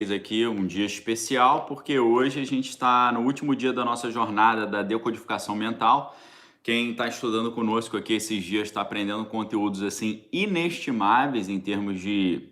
aqui um dia especial, porque hoje a gente está no último dia da nossa jornada da decodificação mental. Quem está estudando conosco aqui esses dias está aprendendo conteúdos assim inestimáveis em termos de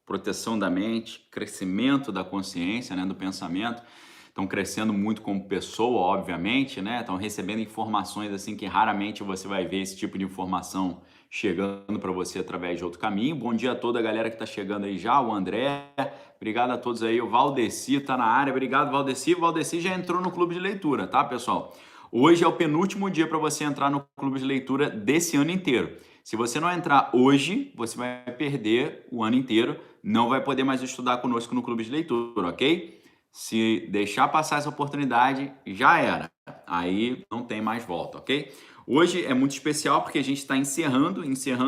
proteção da mente, crescimento da consciência, né, do pensamento. Estão crescendo muito como pessoa, obviamente, né? Estão recebendo informações assim que raramente você vai ver esse tipo de informação chegando para você através de outro caminho. Bom dia a toda a galera que está chegando aí já, o André, obrigado a todos aí, o Valdeci está na área, obrigado Valdeci. O Valdeci já entrou no clube de leitura, tá, pessoal? Hoje é o penúltimo dia para você entrar no clube de leitura desse ano inteiro. Se você não entrar hoje, você vai perder o ano inteiro, não vai poder mais estudar conosco no clube de leitura, ok? Se deixar passar essa oportunidade, já era. Aí não tem mais volta, ok? Hoje é muito especial porque a gente está encerrando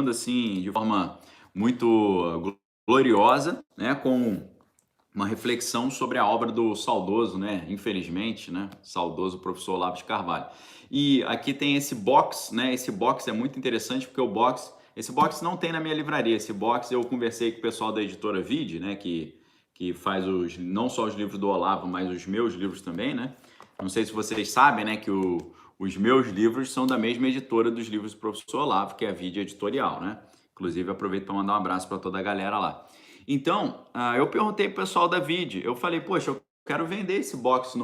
assim de forma muito gloriosa, né? Com uma reflexão sobre a obra do saudoso, né? Infelizmente, né? Saudoso professor Olavo de Carvalho. E aqui tem esse box, né? Esse box é muito interessante porque esse box não tem na minha livraria. Esse box eu conversei com o pessoal da editora Vide, né? Que faz não só os livros do Olavo, mas os meus livros também, né? Não sei se vocês sabem, né? Que os meus livros são da mesma editora dos livros do professor Olavo, que é a Vide Editorial, né? Inclusive, aproveito para mandar um abraço para toda a galera lá. Então, eu perguntei pro pessoal da Vide, eu falei, poxa, eu quero vender esse box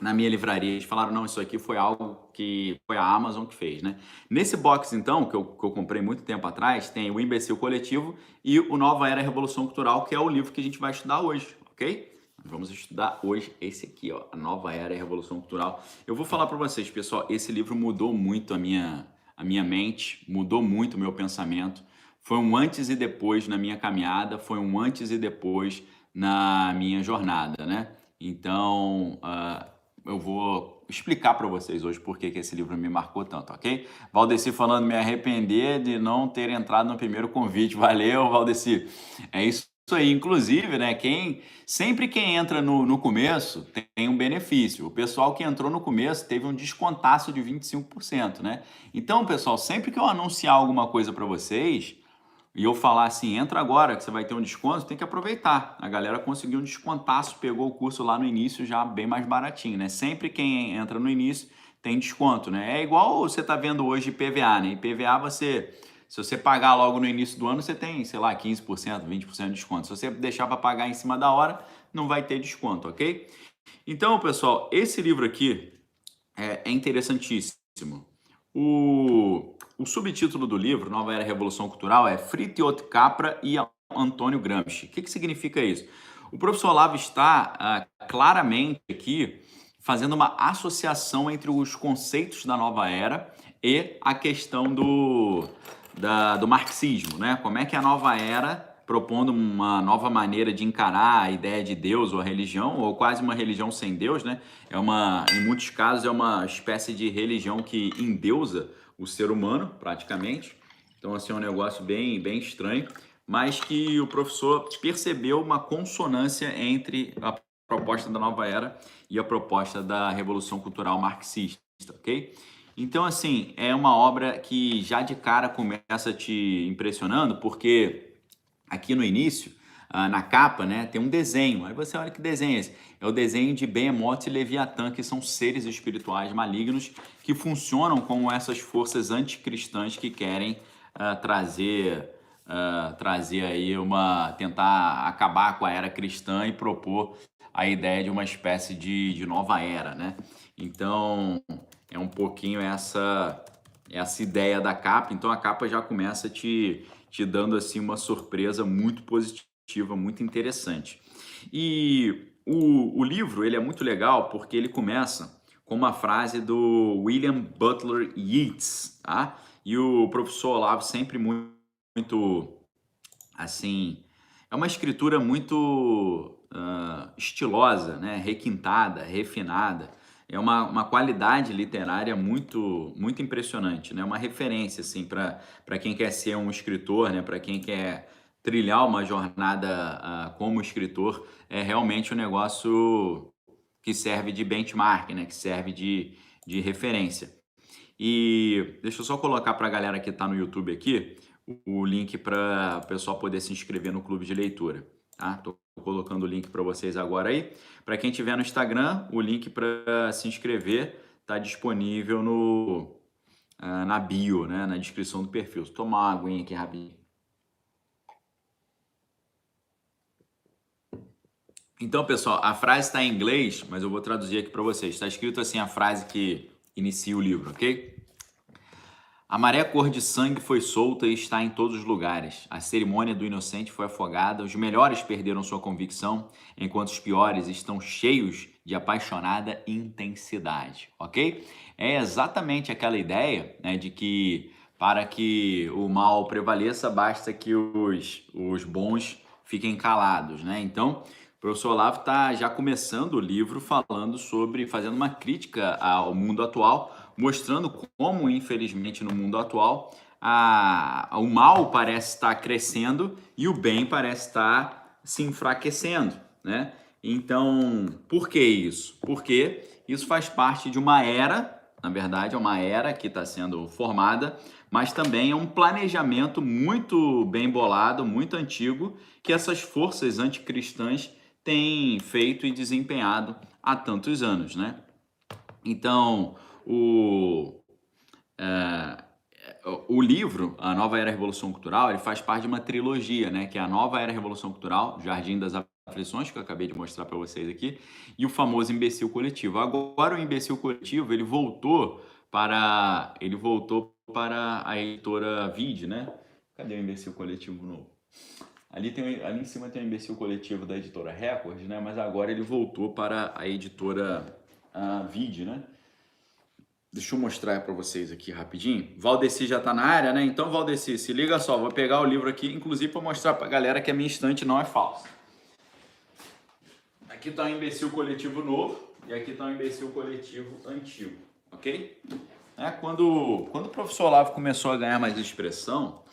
na minha livraria. Eles falaram, não, isso aqui foi algo que foi a Amazon que fez, né? Nesse box, então, que eu comprei muito tempo atrás, tem o Imbecil Coletivo e o Nova Era Revolução Cultural, que é o livro que a gente vai estudar hoje, ok? Vamos estudar hoje esse aqui, ó, a Nova Era e Revolução Cultural. Eu vou falar para vocês, pessoal, esse livro mudou muito a minha mente, mudou muito o meu pensamento. Foi um antes e depois na minha caminhada, foi um antes e depois na minha jornada, né? Então, eu vou explicar para vocês hoje por que esse livro me marcou tanto, ok? Valdeci falando, me arrepender de não ter entrado no primeiro convite. Valeu, Valdeci. É isso aí. Inclusive, né, sempre quem entra no começo tem um benefício. O pessoal que entrou no começo teve um descontaço de 25%, né? Então, pessoal, sempre que eu anunciar alguma coisa para vocês, e eu falar assim, entra agora que você vai ter um desconto, tem que aproveitar. A galera conseguiu um descontaço, pegou o curso lá no início já bem mais baratinho, né? Sempre quem entra no início tem desconto, né? É igual você tá vendo hoje IPVA, né? IPVA se você pagar logo no início do ano, você tem, sei lá, 15%, 20% de desconto. Se você deixar para pagar em cima da hora, não vai ter desconto, ok? Então, pessoal, esse livro aqui é interessantíssimo. O subtítulo do livro, Nova Era Revolução Cultural, é Fritiot Capra e Antônio Gramsci. O que significa isso? O professor Olavo está claramente aqui fazendo uma associação entre os conceitos da nova era e a questão do marxismo, né? Como é que a nova era, propondo uma nova maneira de encarar a ideia de Deus ou a religião, ou quase uma religião sem Deus, né? Em muitos casos, é uma espécie de religião que endeusa o ser humano, praticamente. Então, assim, é um negócio bem, bem estranho, mas que o professor percebeu uma consonância entre a proposta da nova era e a proposta da revolução cultural marxista, ok? Então, assim, é uma obra que já de cara começa te impressionando, porque aqui no início, na capa, né, tem um desenho. Aí você olha que desenho é esse? É o desenho de Behemoth e Leviatã, que são seres espirituais malignos que funcionam como essas forças anticristãs que querem trazer aí tentar acabar com a era cristã e propor a ideia de uma espécie de nova era, né? Então, é um pouquinho essa ideia da capa. Então, a capa já começa te dando assim uma surpresa muito positiva, muito interessante. E o livro ele é muito legal porque ele começa com uma frase do William Butler Yeats, tá? E o professor Olavo sempre muito assim, é uma escritura muito estilosa, né? Requintada, refinada. É uma qualidade literária muito muito impressionante, né? Uma referência assim para quem quer ser um escritor, né? Para quem quer trilhar uma jornada como escritor, é realmente um negócio que serve de benchmark, né? Que serve de referência. E deixa eu só colocar para a galera que está no YouTube aqui o link para o pessoal poder se inscrever no clube de leitura, tá? Tô colocando o link para vocês agora aí. Para quem tiver no Instagram, o link para se inscrever está disponível na bio, né? Na descrição do perfil. Vou tomar uma aguinha aqui rapidinho. Então, pessoal, a frase está em inglês, mas eu vou traduzir aqui para vocês. Está escrito assim a frase que inicia o livro, ok? A maré cor de sangue foi solta e está em todos os lugares. A cerimônia do inocente foi afogada, os melhores perderam sua convicção, enquanto os piores estão cheios de apaixonada intensidade, ok? É exatamente aquela ideia, né, de que para que o mal prevaleça, basta que os bons fiquem calados, né? Então, o professor Olavo está já começando o livro falando fazendo uma crítica ao mundo atual, mostrando como, infelizmente, no mundo atual, o mal parece estar crescendo e o bem parece estar se enfraquecendo, né? Então, por que isso? Porque isso faz parte de uma era, na verdade, é uma era que está sendo formada, mas também é um planejamento muito bem bolado, muito antigo, que essas forças anticristãs têm feito e desempenhado há tantos anos, né? Então, o livro, A Nova Era Revolução Cultural, ele faz parte de uma trilogia, né? Que é a Nova Era Revolução Cultural, Jardim das Aflições, que eu acabei de mostrar para vocês aqui, e o famoso Imbecil Coletivo. Agora o Imbecil Coletivo, ele voltou para a editora Vide, né? Cadê o Imbecil Coletivo novo? Ali em cima tem o Imbecil Coletivo da editora Record, né? Mas agora ele voltou para a editora Vide, né? Deixa eu mostrar para vocês aqui rapidinho. Valdeci já está na área, né? Então, Valdeci, se liga só, vou pegar o livro aqui, inclusive para mostrar para a galera que a minha estante não é falsa. Aqui está o Imbecil Coletivo novo e aqui está o Imbecil Coletivo antigo, ok? Quando o professor Olavo começou a ganhar mais expressão,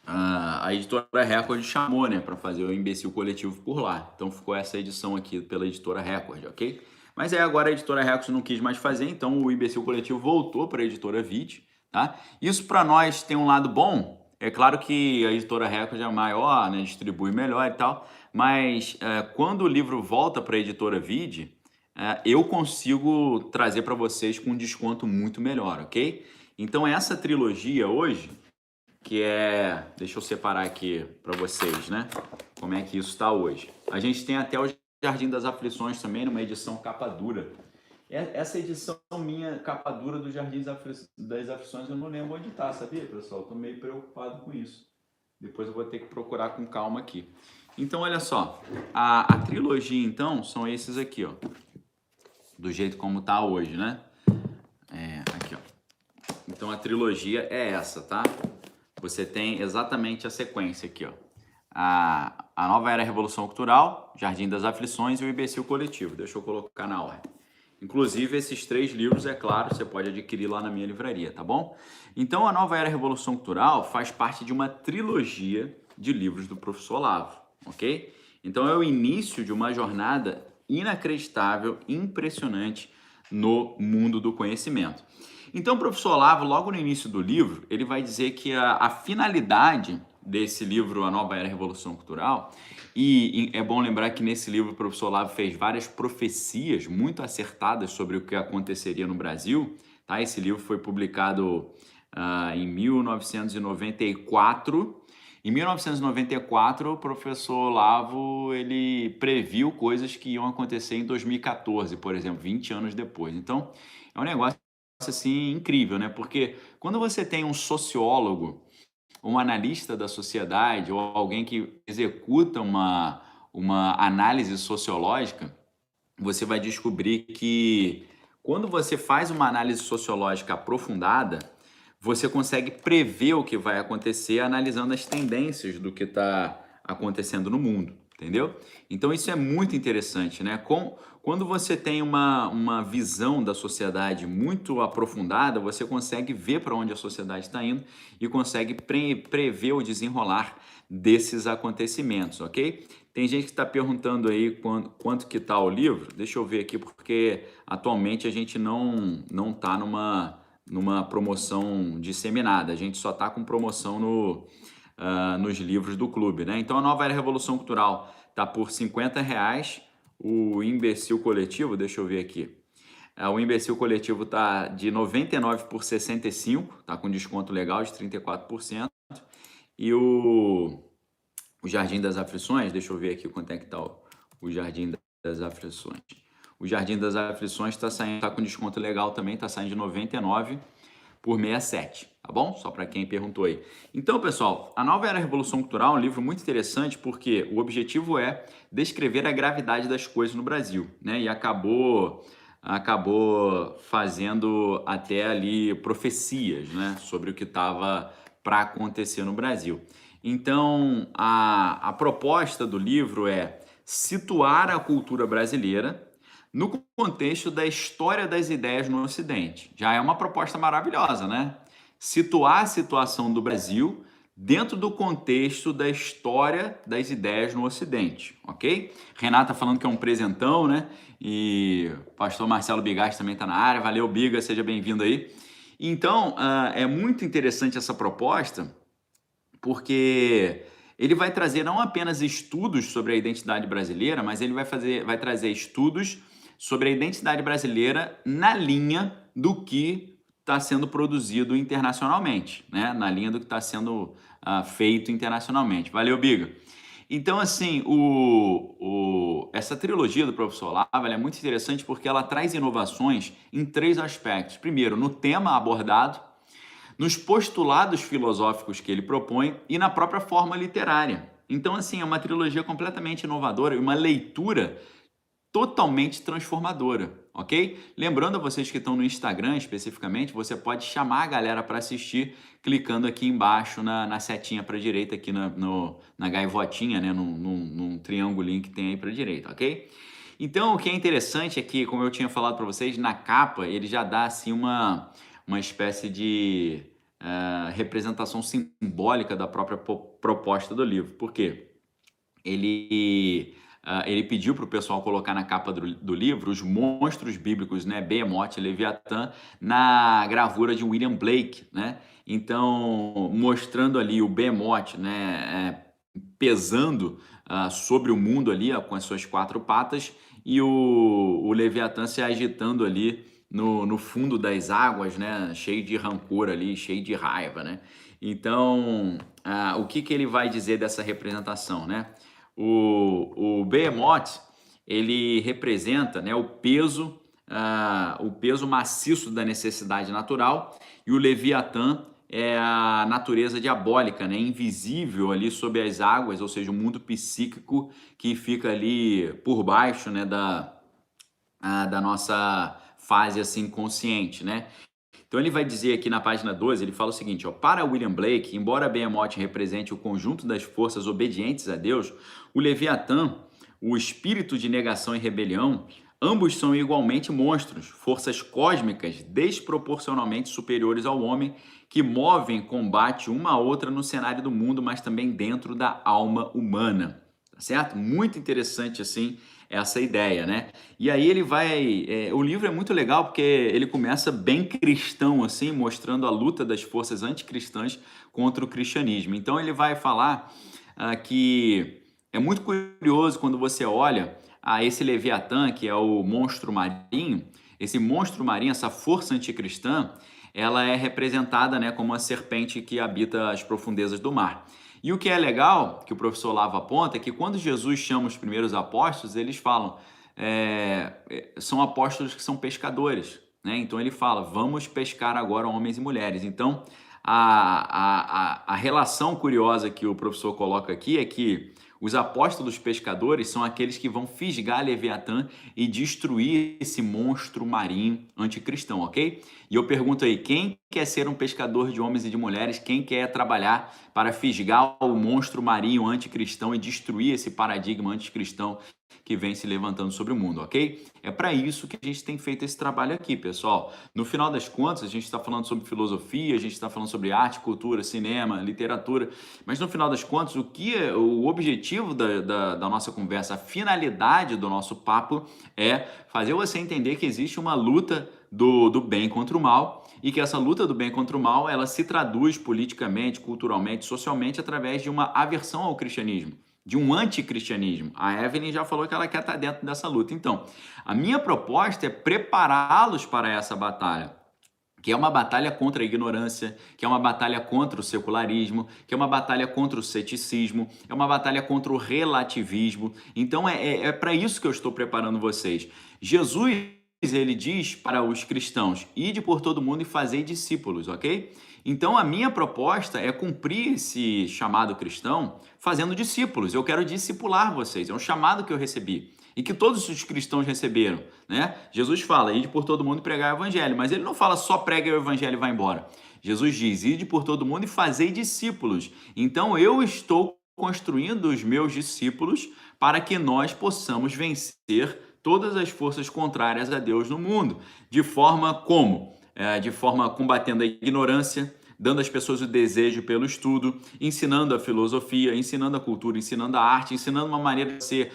a editora Record chamou, né, para fazer o Imbecil Coletivo por lá. Então ficou essa edição aqui pela editora Record, ok? Mas aí agora a editora Record não quis mais fazer, então o Imbecil Coletivo voltou para a editora Vide, tá? Isso para nós tem um lado bom. É claro que a editora Record é maior, né, distribui melhor e tal, mas quando o livro volta para a editora Vide, eu consigo trazer para vocês com um desconto muito melhor, ok? Então essa trilogia hoje, que é, deixa eu separar aqui para vocês, né? Como é que isso está hoje. A gente tem até o Jardim das Aflições também, numa edição capa dura. Essa edição minha, capa dura do Jardim das Aflições, eu não lembro onde está, sabia, pessoal? Estou meio preocupado com isso. Depois eu vou ter que procurar com calma aqui. Então, olha só, a trilogia, então, são esses aqui, ó. Do jeito como tá hoje, né? Aqui, ó. Então, a trilogia é essa, tá? Você tem exatamente a sequência aqui, ó. A Nova Era Revolução Cultural, Jardim das Aflições e o Imbecil Coletivo. Deixa eu colocar na ordem. Inclusive, esses 3 livros, é claro, você pode adquirir lá na minha livraria, tá bom? Então, a Nova Era Revolução Cultural faz parte de uma trilogia de livros do professor Olavo, ok? Então, é o início de uma jornada inacreditável, impressionante no mundo do conhecimento. Então, o professor Olavo, logo no início do livro, ele vai dizer que a finalidade desse livro, A Nova Era Revolução Cultural, e é bom lembrar que nesse livro o professor Olavo fez várias profecias muito acertadas sobre o que aconteceria no Brasil, tá? Esse livro foi publicado em 1994. Em 1994, o professor Olavo, ele previu coisas que iam acontecer em 2014, por exemplo, 20 anos depois. Então, é um negócio assim incrível, né? Porque quando você tem um sociólogo, um analista da sociedade ou alguém que executa uma análise sociológica, você vai descobrir que quando você faz uma análise sociológica aprofundada, você consegue prever o que vai acontecer analisando as tendências do que está acontecendo no mundo, entendeu? Então isso é muito interessante, né? Quando você tem uma visão da sociedade muito aprofundada, você consegue ver para onde a sociedade está indo e consegue prever o desenrolar desses acontecimentos, ok? Tem gente que está perguntando aí quanto que está o livro. Deixa eu ver aqui, porque atualmente a gente não está numa promoção disseminada. A gente só está com promoção nos livros do clube, né? Então a Nova Era Revolução Cultural está por R$ 50. O Imbecil Coletivo, deixa eu ver aqui. O Imbecil Coletivo está de 99 por 65, tá com desconto legal de 34%. E o Jardim das Aflições, deixa eu ver aqui quanto é que está o Jardim das Aflições. O Jardim das Aflições tá com desconto legal também, está saindo de 99 por 67, tá bom? Só para quem perguntou aí. Então, pessoal, A Nova Era Revolução Cultural é um livro muito interessante porque o objetivo é descrever a gravidade das coisas no Brasil, né? E acabou fazendo até ali profecias, né? Sobre o que estava para acontecer no Brasil. Então, a proposta do livro é situar a cultura brasileira no contexto da história das ideias no Ocidente. Já é uma proposta maravilhosa, né? Situar a situação do Brasil dentro do contexto da história das ideias no Ocidente, ok? Renata falando que é um presentão, né? E o pastor Marcelo Bigas também está na área. Valeu, Biga, seja bem-vindo aí. Então, é muito interessante essa proposta, porque ele vai trazer não apenas estudos sobre a identidade brasileira, mas ele vai trazer estudos sobre a identidade brasileira na linha do que está sendo produzido internacionalmente, né? Na linha do que está sendo feito internacionalmente. Valeu, Biga. Então, assim, essa trilogia do professor Olavo é muito interessante porque ela traz inovações em 3 aspectos. Primeiro, no tema abordado, nos postulados filosóficos que ele propõe e na própria forma literária. Então, assim, é uma trilogia completamente inovadora e uma leitura totalmente transformadora, ok? Lembrando a vocês que estão no Instagram especificamente, você pode chamar a galera para assistir clicando aqui embaixo na setinha para a direita, aqui na gaivotinha, né? Num triangulinho que tem aí para a direita, ok? Então, o que é interessante é que, como eu tinha falado para vocês, na capa ele já dá assim uma espécie de representação simbólica da própria proposta do livro. Por quê? Ele pediu para o pessoal colocar na capa do livro os monstros bíblicos, né, Behemoth e Leviatã, na gravura de William Blake, né? Então, mostrando ali o Behemoth, né, pesando sobre o mundo ali, com as suas 4 patas, e o Leviatã se agitando ali no fundo das águas, né, cheio de rancor ali, cheio de raiva, né? Então, o que ele vai dizer dessa representação, né? O Behemoth, ele representa, né, o peso maciço da necessidade natural, e o Leviatã é a natureza diabólica, né, invisível ali sob as águas, ou seja, o mundo psíquico que fica ali por baixo, né, da nossa fase assim consciente, né? Então ele vai dizer aqui na página 12, ele fala o seguinte, ó, para William Blake, embora Behemoth represente o conjunto das forças obedientes a Deus, o Leviatã, o espírito de negação e rebelião, ambos são igualmente monstros, forças cósmicas desproporcionalmente superiores ao homem, que movem combate uma a outra no cenário do mundo, mas também dentro da alma humana. Tá certo? Muito interessante assim essa ideia, né? E aí ele vai... o livro é muito legal porque ele começa bem cristão, assim, mostrando a luta das forças anticristãs contra o cristianismo. Então ele vai falar que é muito curioso quando você olha esse Leviatã, que é o monstro marinho. Esse monstro marinho, essa força anticristã, ela é representada, né, como uma serpente que habita as profundezas do mar. E o que é legal, que o professor Olavo aponta, é que quando Jesus chama os primeiros apóstolos, eles falam, são apóstolos que são pescadores, né? Então ele fala, vamos pescar agora homens e mulheres. Então a relação curiosa que o professor coloca aqui é que os apóstolos pescadores são aqueles que vão fisgar Leviatã e destruir esse monstro marinho anticristão, ok? E eu pergunto aí, quem quer ser um pescador de homens e de mulheres? Quem quer trabalhar para fisgar o monstro marinho anticristão e destruir esse paradigma anticristão que vem se levantando sobre o mundo, ok? É para isso que a gente tem feito esse trabalho aqui, pessoal. No final das contas, a gente está falando sobre filosofia, a gente está falando sobre arte, cultura, cinema, literatura, mas no final das contas, o objetivo da nossa conversa, a finalidade do nosso papo é fazer você entender que existe uma luta do bem contra o mal, e que essa luta do bem contra o mal, ela se traduz politicamente, culturalmente, socialmente, através de uma aversão ao cristianismo, de um anticristianismo. A Evelyn já falou que ela quer estar dentro dessa luta. Então, a minha proposta é prepará-los para essa batalha, que é uma batalha contra a ignorância, que é uma batalha contra o secularismo, que é uma batalha contra o ceticismo, é uma batalha contra o relativismo. Então é para isso que eu estou preparando vocês. Jesus, ele diz para os cristãos: ide por todo mundo e fazei discípulos, ok? Então a minha proposta é cumprir esse chamado cristão fazendo discípulos. Eu quero discipular vocês, é um chamado que eu recebi e que todos os cristãos receberam, né? Jesus fala: ide por todo mundo e pregar o evangelho, mas ele não fala só prega o evangelho e vai embora. Jesus diz: ide por todo mundo e fazei discípulos. Então eu estou construindo os meus discípulos para que nós possamos vencer todas as forças contrárias a Deus no mundo. De forma como? De forma combatendo a ignorância, dando às pessoas o desejo pelo estudo, ensinando a filosofia, ensinando a cultura, ensinando a arte, ensinando uma maneira de você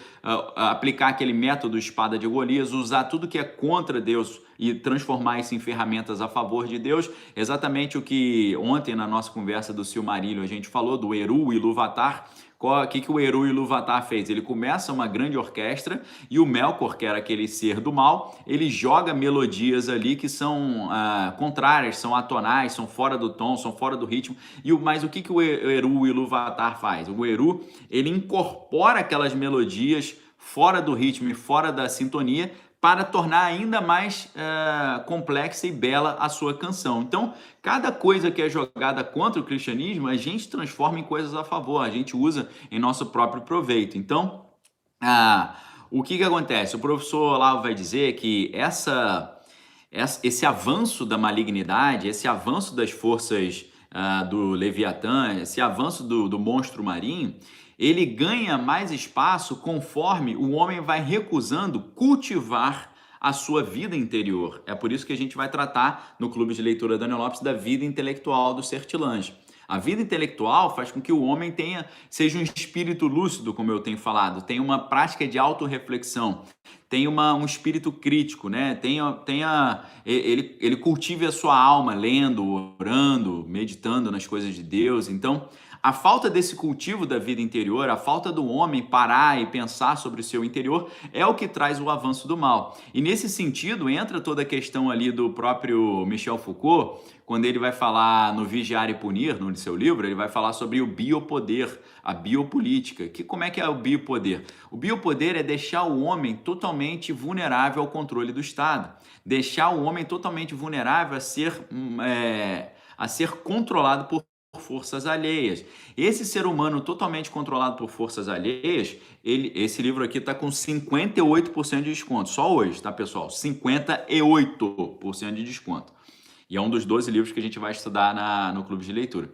aplicar aquele método espada de Golias, usar tudo que é contra Deus e transformar isso em ferramentas a favor de Deus. Exatamente o que ontem na nossa conversa do Silmarillion a gente falou do Eru e Ilúvatar. O que o Eru Ilúvatar fez? Ele começa uma grande orquestra e o Melkor, que era aquele ser do mal, ele joga melodias ali que são contrárias, são atonais, são fora do tom, são fora do ritmo. Mas o que o Eru Ilúvatar faz? O Eru, ele incorpora aquelas melodias fora do ritmo e fora da sintonia para tornar ainda mais complexa e bela a sua canção. Então, cada coisa que é jogada contra o cristianismo, a gente transforma em coisas a favor, a gente usa em nosso próprio proveito. Então, o que acontece? O professor Olavo vai dizer que esse avanço da malignidade, esse avanço das forças do Leviatã, esse avanço do monstro marinho, ele ganha mais espaço conforme o homem vai recusando cultivar a sua vida interior. É por isso que a gente vai tratar no Clube de Leitura Daniel Lopes da vida intelectual do Sertilange. A vida intelectual faz com que o homem seja um espírito lúcido, como eu tenho falado, tenha uma prática de autorreflexão, tenha um espírito crítico, né? Ele cultive a sua alma lendo, orando, meditando nas coisas de Deus. Então, a falta desse cultivo da vida interior, a falta do homem parar e pensar sobre o seu interior é o que traz o avanço do mal. E nesse sentido, entra toda a questão ali do próprio Michel Foucault, quando ele vai falar no Vigiar e Punir, no seu livro, ele vai falar sobre o biopoder, a biopolítica. Como é que é o biopoder? O biopoder é deixar o homem totalmente vulnerável ao controle do Estado, deixar o homem totalmente vulnerável a ser controlado por forças alheias. Esse ser humano totalmente controlado por forças alheias, esse livro aqui está com 58% de desconto, só hoje, tá, pessoal? 58% de desconto. E é um dos 12 livros que a gente vai estudar no Clube de Leitura.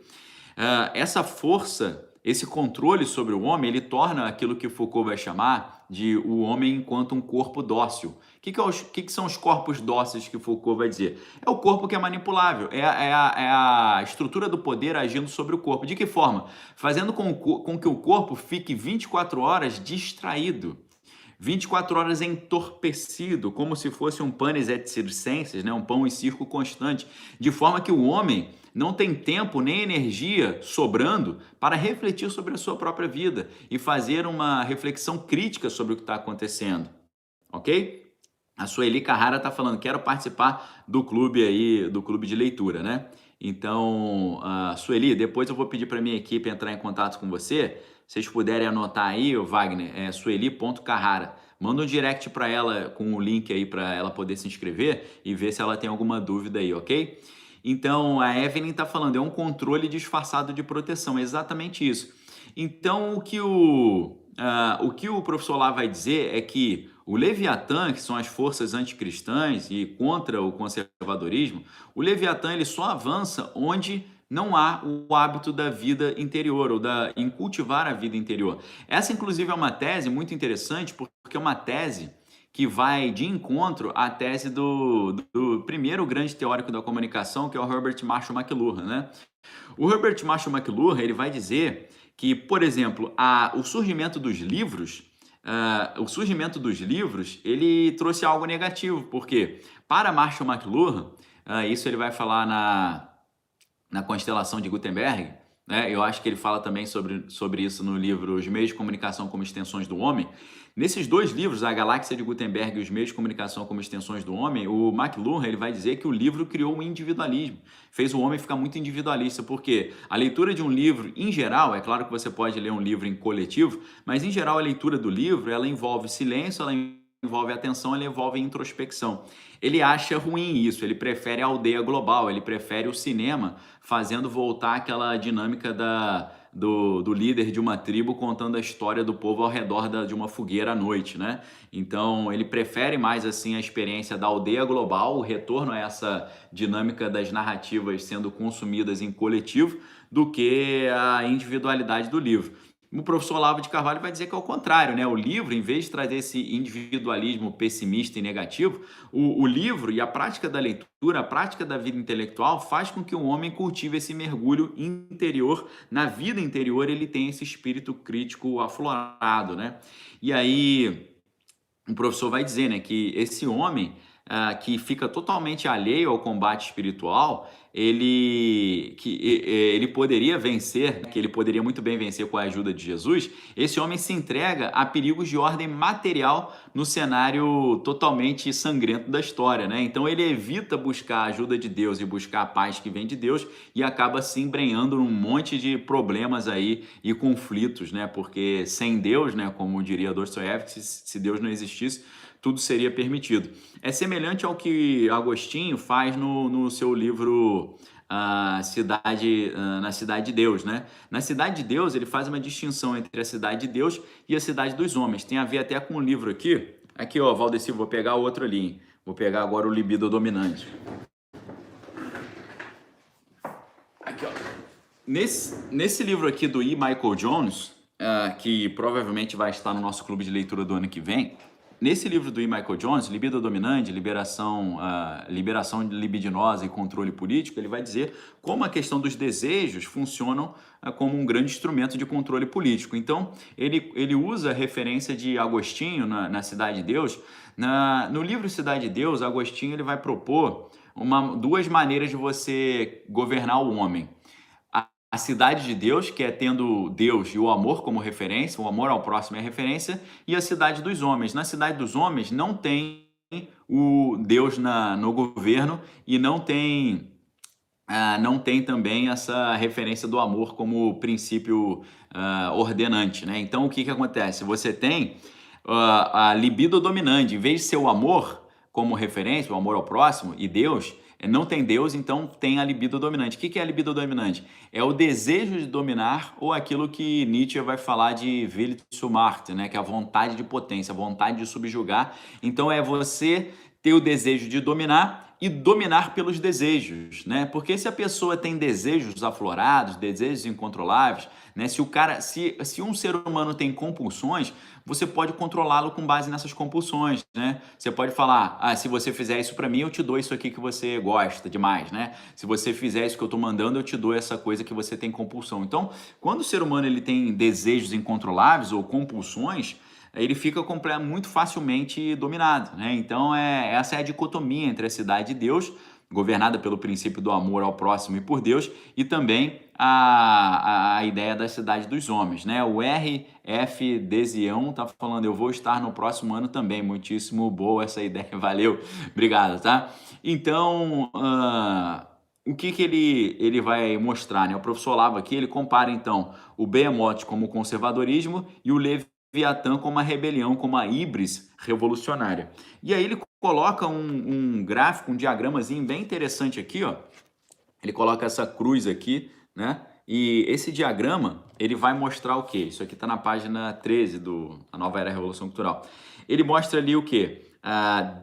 Essa força, esse controle sobre o homem, ele torna aquilo que Foucault vai chamar de o homem enquanto um corpo dócil. O que são os corpos dóceis que Foucault vai dizer? É o corpo que é manipulável, é a estrutura do poder agindo sobre o corpo. De que forma? Fazendo com que o corpo fique 24 horas distraído, 24 horas entorpecido, como se fosse um panis et circenses, né? Um pão em circo constante, de forma que o homem não tem tempo nem energia sobrando para refletir sobre a sua própria vida e fazer uma reflexão crítica sobre o que está acontecendo, ok? A Sueli Carrara está falando, quero participar do clube aí, do clube de leitura, né? Então, Sueli, depois eu vou pedir para minha equipe entrar em contato com você. Se vocês puderem anotar aí, Wagner, é sueli.carrara. Manda um direct para ela com o link aí para ela poder se inscrever e ver se ela tem alguma dúvida aí, ok? Então, a Evelyn está falando, é um controle disfarçado de proteção, é exatamente isso. Então, o que o professor lá vai dizer é que o Leviatã, que são as forças anticristãs e contra o conservadorismo, o Leviatã ele só avança onde não há o hábito da vida interior, ou em cultivar a vida interior. Essa, inclusive, é uma tese muito interessante, porque é uma tese que vai de encontro à tese do primeiro grande teórico da comunicação, que é o Herbert Marshall McLuhan, né? O Herbert Marshall McLuhan, ele vai dizer que, por exemplo, o surgimento dos livros o surgimento dos livros, ele trouxe algo negativo, porque para Marshall McLuhan, isso ele vai falar na constelação de Gutenberg, né? Eu acho que ele fala também sobre isso no livro Os Meios de Comunicação como Extensões do Homem. Nesses dois livros, A Galáxia de Gutenberg e Os Meios de Comunicação como Extensões do Homem, o McLuhan ele vai dizer que o livro criou o individualismo, fez o homem ficar muito individualista, porque a leitura de um livro, em geral, é claro que você pode ler um livro em coletivo, mas em geral a leitura do livro, ela envolve silêncio, ela envolve atenção, ela envolve introspecção. Ele acha ruim isso, ele prefere a aldeia global, ele prefere o cinema fazendo voltar aquela dinâmica do líder de uma tribo contando a história do povo ao redor de uma fogueira à noite, né? Então ele prefere mais assim a experiência da aldeia global, o retorno a essa dinâmica das narrativas sendo consumidas em coletivo, do que a individualidade do livro. O professor Olavo de Carvalho vai dizer que é o contrário, né? O livro, em vez de trazer esse individualismo pessimista e negativo, o livro e a prática da leitura, a prática da vida intelectual faz com que o homem cultive esse mergulho interior. Na vida interior ele tem esse espírito crítico aflorado, né? E aí o professor vai dizer, né, que esse homem que fica totalmente alheio ao combate espiritual, ele poderia vencer, que ele poderia muito bem vencer com a ajuda de Jesus. Esse homem se entrega a perigos de ordem material no cenário totalmente sangrento da história, né? Então ele evita buscar a ajuda de Deus e buscar a paz que vem de Deus e acaba se embrenhando num monte de problemas aí e conflitos, né? Porque sem Deus, né, como diria Dostoiévski, se Deus não existisse, tudo seria permitido. É semelhante ao que Agostinho faz no seu livro Na Cidade de Deus, né? Na Cidade de Deus, ele faz uma distinção entre a cidade de Deus e a cidade dos homens. Tem a ver até com um livro aqui. Aqui, ó, Valdeci, vou pegar o outro ali, hein? Vou pegar agora o Libido Dominante. Aqui, ó. Nesse livro aqui do E. Michael Jones, que provavelmente vai estar no nosso clube de leitura do ano que vem, nesse livro do E. Michael Jones, Libido Dominante, liberação libidinosa e controle político, ele vai dizer como a questão dos desejos funcionam como um grande instrumento de controle político. Então, ele usa a referência de Agostinho na Cidade de Deus. No livro Cidade de Deus, Agostinho ele vai propor duas maneiras de você governar o homem. A cidade de Deus, que é tendo Deus e o amor como referência, o amor ao próximo é referência, e a cidade dos homens. Na cidade dos homens não tem o Deus no governo e não tem também essa referência do amor como princípio ordenante, né? Então, o que acontece? Você tem a libido dominante, em vez de ser o amor como referência, o amor ao próximo e Deus, não tem Deus, então tem a libido dominante. O que é a libido dominante? É o desejo de dominar, ou aquilo que Nietzsche vai falar de Willensmacht, né? Que é a vontade de potência, a vontade de subjugar. Então é você ter o desejo de dominar e dominar pelos desejos, né? Porque se a pessoa tem desejos aflorados, desejos incontroláveis, né? Se um ser humano tem compulsões, você pode controlá-lo com base nessas compulsões, né? Você pode falar, se você fizer isso para mim, eu te dou isso aqui que você gosta demais, né? Se você fizer isso que eu tô mandando, eu te dou essa coisa que você tem compulsão. Então, quando o ser humano ele tem desejos incontroláveis ou compulsões, ele fica muito facilmente dominado, né? Então, essa é a dicotomia entre a cidade de Deus, governada pelo princípio do amor ao próximo e por Deus, e também a ideia da cidade dos homens, né? O R.F. Desião tá falando, eu vou estar no próximo ano também, muitíssimo boa essa ideia, valeu, obrigado, tá? Então, o que ele vai mostrar, né? O professor Olavo aqui, ele compara, então, o Behemoth como conservadorismo e o Leviatã como a rebelião, como a híbris revolucionária. E aí ele coloca um gráfico, um diagramazinho bem interessante aqui, ó. Ele coloca essa cruz aqui, né? E esse diagrama, ele vai mostrar o quê? Isso aqui está na página 13 da Nova Era Revolução Cultural. Ele mostra ali o quê?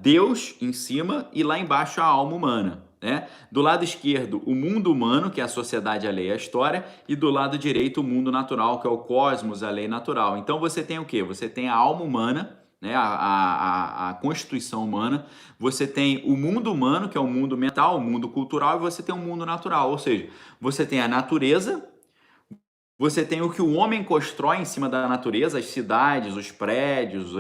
Deus em cima e lá embaixo a alma humana, né? Do lado esquerdo, o mundo humano, que é a sociedade, a lei e a história, e do lado direito, o mundo natural, que é o cosmos, a lei natural. Então você tem o quê? Você tem a alma humana, né? A constituição humana, você tem o mundo humano, que é o mundo mental, o mundo cultural, e você tem o mundo natural, ou seja, você tem a natureza, Você tem o que o homem constrói em cima da natureza, as cidades, os prédios,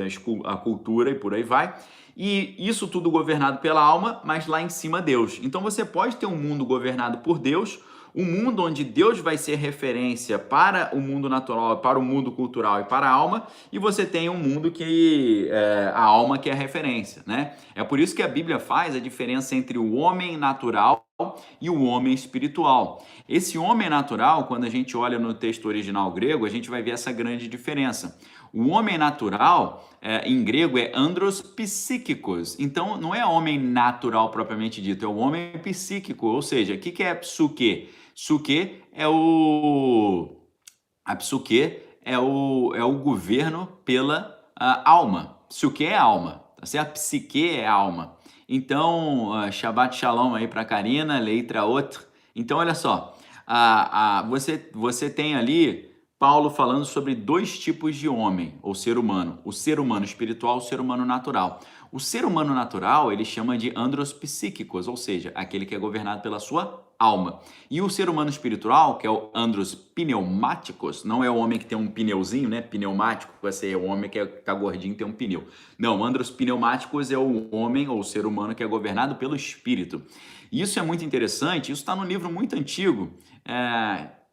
a cultura e por aí vai. E isso tudo governado pela alma, mas lá em cima Deus. Então você pode ter um mundo governado por Deus, um mundo onde Deus vai ser referência para o mundo natural, para o mundo cultural e para a alma, e você tem um mundo que a alma que é referência, né? É por isso que a Bíblia faz a diferença entre o homem natural e o homem espiritual. Esse homem natural, quando a gente olha no texto original grego, a gente vai ver essa grande diferença. O homem natural, em grego, é andros psíquicos. Então, não é homem natural propriamente dito, é o homem psíquico. Ou seja, o que é psuque? Psuque é a psuque é o governo pela alma. Psuque é alma, tá certo? Psique é alma. Então, Shabbat Shalom aí para Karina, letra outra. Então, olha só, você tem ali Paulo falando sobre dois tipos de homem, ou ser humano. O ser humano espiritual e o ser humano natural. O ser humano natural, ele chama de andros psíquicos, ou seja, aquele que é governado pela sua alma. E o ser humano espiritual, que é o andros pneumáticos, não é o homem que tem um pneuzinho, né? Pneumático, vai ser o homem que tá gordinho e tem um pneu. Não, andros pneumáticos é o homem ou o ser humano que é governado pelo espírito. E isso é muito interessante, isso está num livro muito antigo,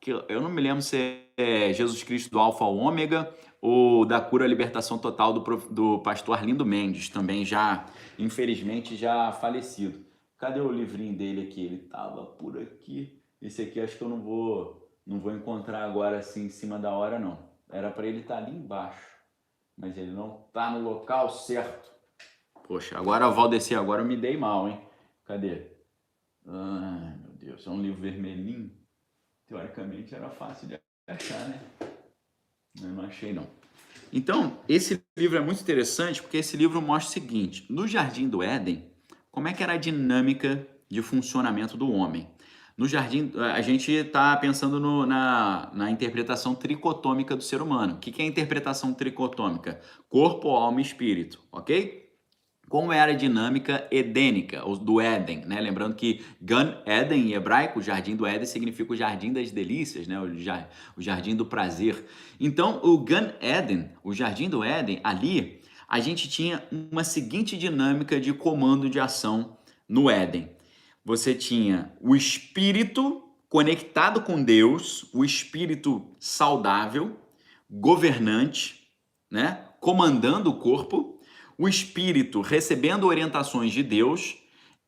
que eu não me lembro se é Jesus Cristo do Alfa ao Ômega ou da Cura Libertação Total do pastor Arlindo Mendes, também já, infelizmente, já falecido. Cadê o livrinho dele aqui? Ele tava por aqui. Esse aqui acho que eu não vou encontrar agora assim em cima da hora, não. Era para ele estar ali embaixo, mas ele não tá no local certo. Poxa, agora, Valdeci, agora eu me dei mal, hein? Cadê? Ai, meu Deus, é um livro vermelhinho. Teoricamente era fácil de achar, né? Eu não achei, não. Então, esse livro é muito interessante porque esse livro mostra o seguinte: no Jardim do Éden, como é que era a dinâmica de funcionamento do homem? No jardim, a gente está pensando na interpretação tricotômica do ser humano. O que é a interpretação tricotômica? Corpo, alma e espírito, ok? Como era a dinâmica edênica, do Éden, né? Lembrando que Gan Eden, em hebraico, o jardim do Éden, significa o jardim das delícias, né? O jardim do prazer. Então, o Gan Eden, o jardim do Éden, ali, a gente tinha uma seguinte dinâmica de comando de ação no Éden. Você tinha o espírito conectado com Deus, o espírito saudável, governante, né? Comandando o corpo, o espírito recebendo orientações de Deus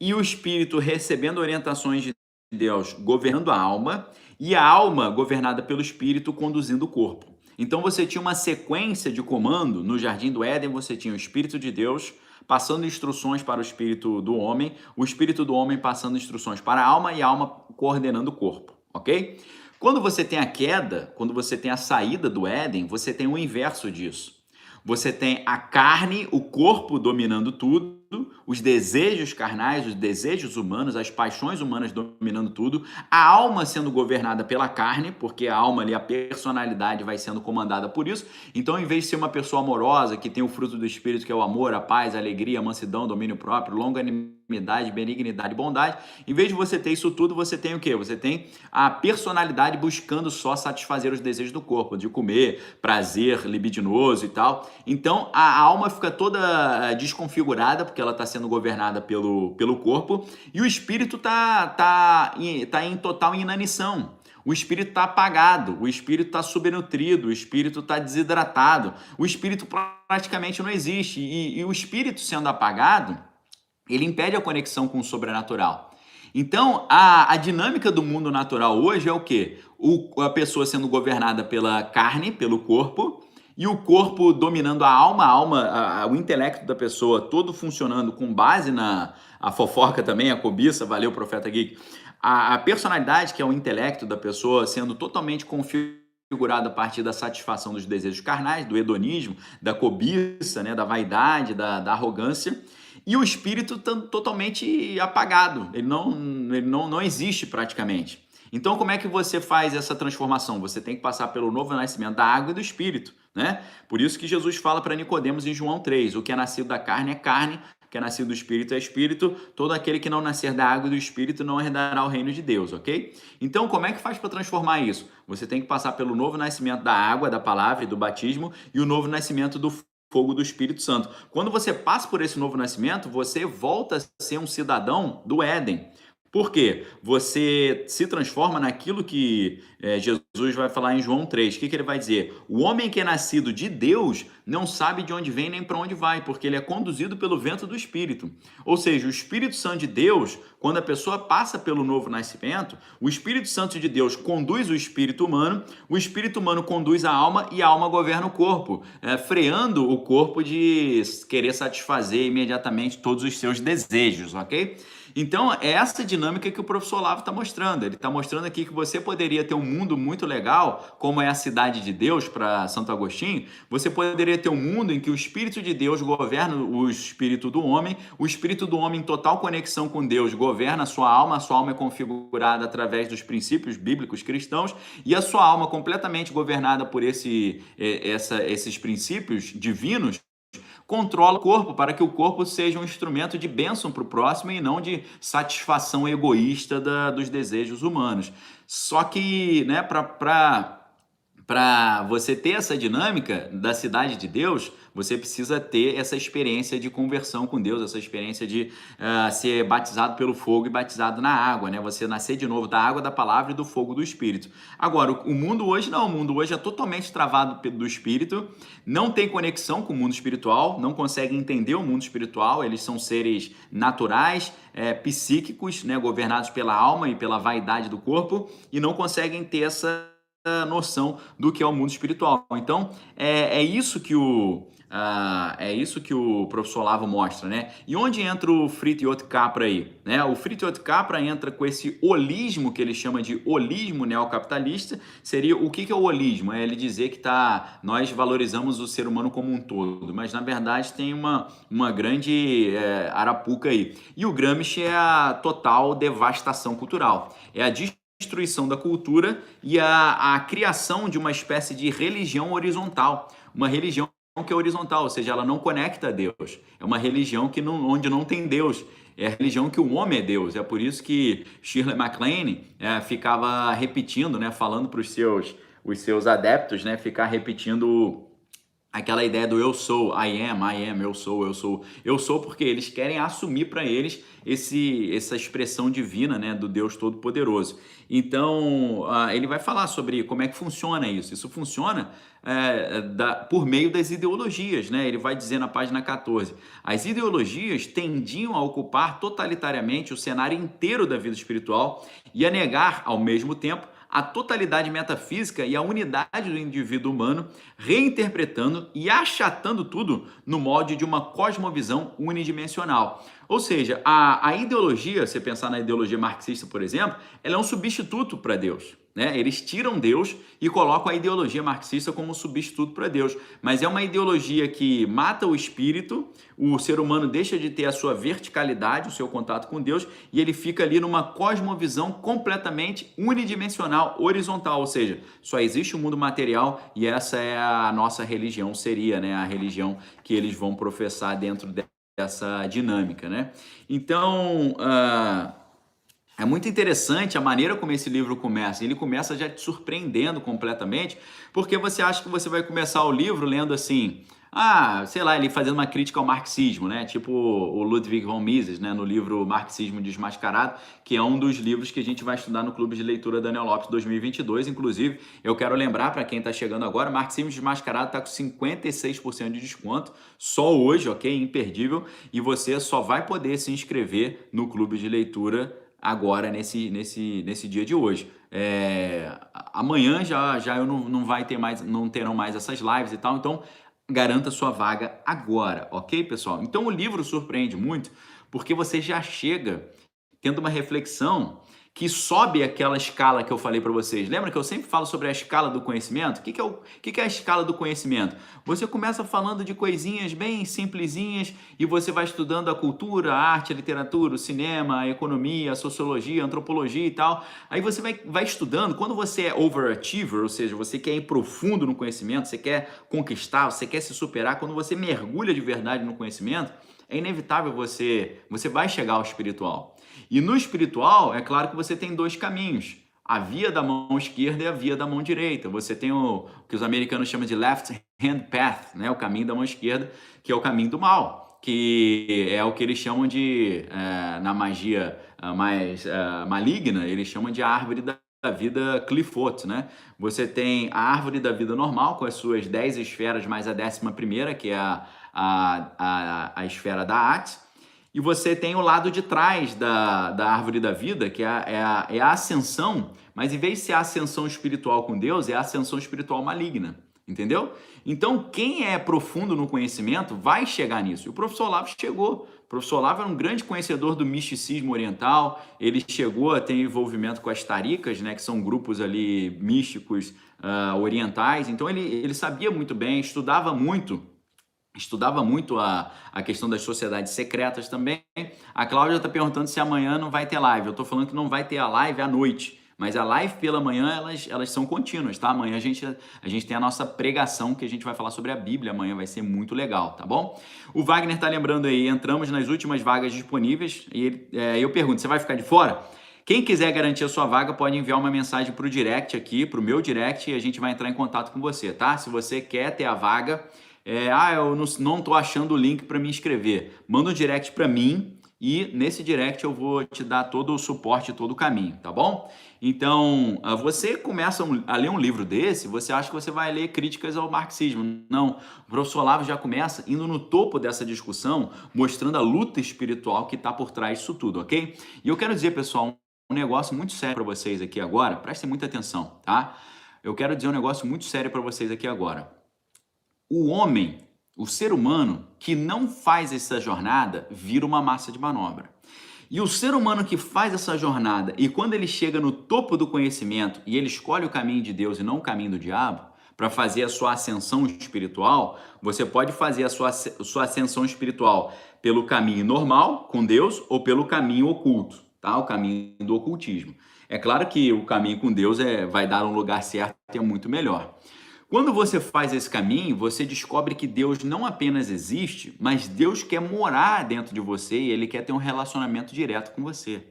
e o espírito recebendo orientações de Deus governando a alma e a alma governada pelo espírito conduzindo o corpo. Então você tinha uma sequência de comando no Jardim do Éden, você tinha o espírito de Deus passando instruções para o espírito do homem passando instruções para a alma e a alma coordenando o corpo, ok? Quando você tem a queda, quando você tem a saída do Éden, você tem o inverso disso. Você tem a carne, o corpo dominando tudo, os desejos carnais, os desejos humanos, as paixões humanas dominando tudo, a alma sendo governada pela carne, porque a alma ali, a personalidade vai sendo comandada por isso. Então, em vez de ser uma pessoa amorosa, que tem o fruto do Espírito, que é o amor, a paz, a alegria, a mansidão, domínio próprio, longanimidade, benignidade e bondade, em vez de você ter isso tudo, você tem o quê? Você tem a personalidade buscando só satisfazer os desejos do corpo, de comer, prazer libidinoso e tal. Então, a alma fica toda desconfigurada, porque ela está sendo governada pelo corpo, e o espírito tá em total inanição. O espírito está apagado, o espírito está subnutrido, o espírito está desidratado, o espírito praticamente não existe. E o espírito sendo apagado, ele impede a conexão com o sobrenatural. Então, a dinâmica do mundo natural hoje é o quê? A pessoa sendo governada pela carne, pelo corpo, e o corpo dominando a alma, o intelecto da pessoa todo funcionando com base a fofoca também, a cobiça, valeu, Profeta Geek. A personalidade, que é o intelecto da pessoa, sendo totalmente configurada a partir da satisfação dos desejos carnais, do hedonismo, da cobiça, né, da vaidade, da arrogância. E o espírito totalmente apagado, ele não existe praticamente. Então, como é que você faz essa transformação? Você tem que passar pelo novo nascimento da água e do espírito, né? Por isso que Jesus fala para Nicodemos em João 3, o que é nascido da carne é carne, que é nascido do Espírito é Espírito, todo aquele que não nascer da água e do Espírito não herdará o reino de Deus, ok? Então, como é que faz para transformar isso? Você tem que passar pelo novo nascimento da água, da palavra e do batismo e o novo nascimento do fogo do Espírito Santo. Quando você passa por esse novo nascimento, você volta a ser um cidadão do Éden. Por quê? Você se transforma naquilo que Jesus vai falar em João 3. O que ele vai dizer? O homem que é nascido de Deus não sabe de onde vem nem para onde vai, porque ele é conduzido pelo vento do Espírito. Ou seja, o Espírito Santo de Deus, quando a pessoa passa pelo novo nascimento, o Espírito Santo de Deus conduz o espírito humano conduz a alma e a alma governa o corpo, freando o corpo de querer satisfazer imediatamente todos os seus desejos, ok? Então, é essa dinâmica que o professor Olavo está mostrando. Ele está mostrando aqui que você poderia ter um mundo muito legal, como é a cidade de Deus para Santo Agostinho. Você poderia ter um mundo em que o Espírito de Deus governa o espírito do homem em total conexão com Deus governa a sua alma é configurada através dos princípios bíblicos cristãos, e a sua alma completamente governada por esses princípios divinos controla o corpo para que o corpo seja um instrumento de bênção para o próximo e não de satisfação egoísta dos desejos humanos. Só que, né, para você ter essa dinâmica da cidade de Deus, você precisa ter essa experiência de conversão com Deus, essa experiência de ser batizado pelo fogo e batizado na água, né? Você nascer de novo da água, da palavra e do fogo do Espírito. Agora, o mundo hoje não, o mundo hoje é totalmente travado do Espírito, não tem conexão com o mundo espiritual, não consegue entender o mundo espiritual, eles são seres naturais, psíquicos, né? Governados pela alma e pela vaidade do corpo, e não conseguem ter essa noção do que é o mundo espiritual. Então, é isso que o professor Olavo mostra, né? E onde entra o Frithjof Capra aí? Né? O Frithjof Capra entra com esse holismo que ele chama de holismo neocapitalista. Seria o que é o holismo? É ele dizer que nós valorizamos o ser humano como um todo, mas na verdade tem uma grande arapuca aí. E o Gramsci é a total devastação cultural. É a destruição da cultura e a criação de uma espécie de religião horizontal, uma religião que é horizontal, ou seja, ela não conecta a Deus, é uma religião onde não tem Deus, é a religião que o homem é Deus. É por isso que Shirley MacLaine ficava repetindo, né, falando para os seus adeptos, né, ficar repetindo aquela ideia do eu sou, I am, eu sou, porque eles querem assumir para eles essa expressão divina, né, do Deus Todo-Poderoso. Então, ele vai falar sobre como é que funciona isso. Isso funciona por meio das ideologias, né? Ele vai dizer na página 14, as ideologias tendiam a ocupar totalitariamente o cenário inteiro da vida espiritual e a negar, ao mesmo tempo, a totalidade metafísica e a unidade do indivíduo humano, reinterpretando e achatando tudo no molde de uma cosmovisão unidimensional. Ou seja, a ideologia, você pensar na ideologia marxista, por exemplo, ela é um substituto para Deus. Né? Eles tiram Deus e colocam a ideologia marxista como um substituto para Deus. Mas é uma ideologia que mata o espírito, o ser humano deixa de ter a sua verticalidade, o seu contato com Deus, e ele fica ali numa cosmovisão completamente unidimensional, horizontal, ou seja, só existe o mundo material e essa é a nossa religião, seria, né, a religião que eles vão professar dentro dessa dinâmica, né? Então, é muito interessante a maneira como esse livro começa. Ele começa já te surpreendendo completamente, porque você acha que você vai começar o livro lendo assim, sei lá, ele fazendo uma crítica ao marxismo, né? Tipo o Ludwig von Mises, né? No livro Marxismo Desmascarado, que é um dos livros que a gente vai estudar no Clube de Leitura Daniel Lopes 2022. Inclusive, eu quero lembrar para quem está chegando agora, Marxismo Desmascarado está com 56% de desconto, só hoje, ok? Imperdível. E você só vai poder se inscrever no Clube de Leitura agora nesse dia de hoje. Amanhã já eu não terão mais essas lives e tal, então garanta sua vaga agora, ok, pessoal? Então o livro surpreende muito porque você já chega tendo uma reflexão que sobe aquela escala que eu falei para vocês. Lembra que eu sempre falo sobre a escala do conhecimento? O que é a escala do conhecimento? Você começa falando de coisinhas bem simplesinhas e você vai estudando a cultura, a arte, a literatura, o cinema, a economia, a sociologia, a antropologia e tal. Aí você vai estudando. Quando você é overachiever, ou seja, você quer ir profundo no conhecimento, você quer conquistar, você quer se superar, quando você mergulha de verdade no conhecimento, é inevitável você vai chegar ao espiritual. E no espiritual, é claro que você tem dois caminhos. A via da mão esquerda e a via da mão direita. Você tem o que os americanos chamam de left hand path, né? O caminho da mão esquerda, que é o caminho do mal, que é o que eles chamam de, na magia mais maligna, eles chamam de árvore da vida Cliff-Oates, né? Você tem a árvore da vida normal, com as suas 10 esferas mais a 11ª, que é a esfera da At. E você tem o lado de trás da árvore da vida, que é a ascensão, mas em vez de ser a ascensão espiritual com Deus, é a ascensão espiritual maligna, entendeu? Então, quem é profundo no conhecimento vai chegar nisso. E o professor Olavo chegou. O professor Olavo era um grande conhecedor do misticismo oriental, ele chegou a ter envolvimento com as tarikas, né, que são grupos ali místicos orientais. Então, ele sabia muito bem, estudava muito a questão das sociedades secretas também. A Cláudia está perguntando se amanhã não vai ter live. Eu estou falando que não vai ter a live à noite, mas a live pela manhã, elas são contínuas, tá? Amanhã a gente tem a nossa pregação, que a gente vai falar sobre a Bíblia. Amanhã vai ser muito legal, tá bom? O Wagner está lembrando aí, entramos nas últimas vagas disponíveis e eu pergunto, você vai ficar de fora? Quem quiser garantir a sua vaga pode enviar uma mensagem para o direct aqui, para o meu direct, e a gente vai entrar em contato com você, tá? Se você quer ter a vaga... eu não estou achando o link para me inscrever. Manda um direct para mim e nesse direct eu vou te dar todo o suporte, todo o caminho, tá bom? Então, você começa a ler um livro desse, você acha que você vai ler críticas ao marxismo. Não, o professor Olavo já começa indo no topo dessa discussão, mostrando a luta espiritual que está por trás disso tudo, ok? E eu quero dizer, pessoal, um negócio muito sério para vocês aqui agora, prestem muita atenção, tá? Eu quero dizer um negócio muito sério para vocês aqui agora. O homem, o ser humano que não faz essa jornada, vira uma massa de manobra. E o ser humano que faz essa jornada e quando ele chega no topo do conhecimento e ele escolhe o caminho de Deus e não o caminho do diabo, para fazer a sua ascensão espiritual, você pode fazer a sua ascensão espiritual pelo caminho normal, com Deus, ou pelo caminho oculto, tá? O caminho do ocultismo. É claro que o caminho com Deus vai dar um lugar certo e é muito melhor. Quando você faz esse caminho, você descobre que Deus não apenas existe, mas Deus quer morar dentro de você e Ele quer ter um relacionamento direto com você.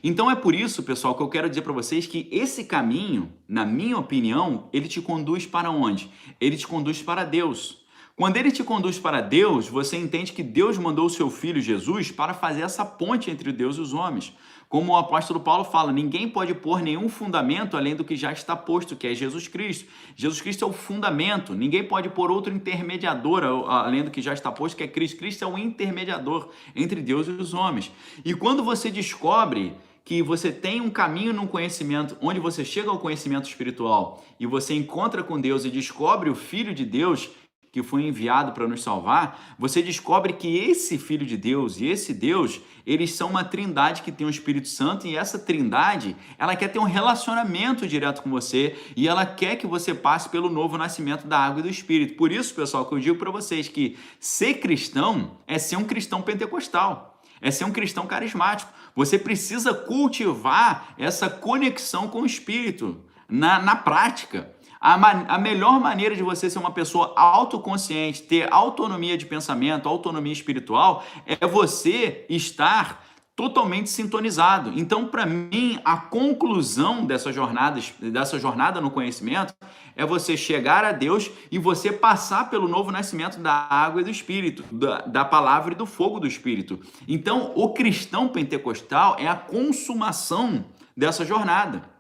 Então é por isso, pessoal, que eu quero dizer para vocês que esse caminho, na minha opinião, ele te conduz para onde? Ele te conduz para Deus. Quando ele te conduz para Deus, você entende que Deus mandou o seu Filho Jesus para fazer essa ponte entre Deus e os homens. Como o apóstolo Paulo fala, ninguém pode pôr nenhum fundamento além do que já está posto, que é Jesus Cristo. Jesus Cristo é o fundamento. Ninguém pode pôr outro intermediador além do que já está posto, que é Cristo. Cristo é o intermediador entre Deus e os homens. E quando você descobre que você tem um caminho no conhecimento, onde você chega ao conhecimento espiritual e você encontra com Deus e descobre o Filho de Deus, que foi enviado para nos salvar, você descobre que esse Filho de Deus e esse Deus, eles são uma trindade que tem o Espírito Santo e essa trindade, ela quer ter um relacionamento direto com você e ela quer que você passe pelo novo nascimento da água e do Espírito. Por isso, pessoal, que eu digo para vocês que ser cristão é ser um cristão pentecostal, é ser um cristão carismático. Você precisa cultivar essa conexão com o Espírito na prática. A melhor maneira de você ser uma pessoa autoconsciente, ter autonomia de pensamento, autonomia espiritual, é você estar totalmente sintonizado. Então, para mim, a conclusão dessa jornada no conhecimento é você chegar a Deus e você passar pelo novo nascimento da água e do Espírito, da palavra e do fogo do Espírito. Então, o cristão pentecostal é a consumação dessa jornada.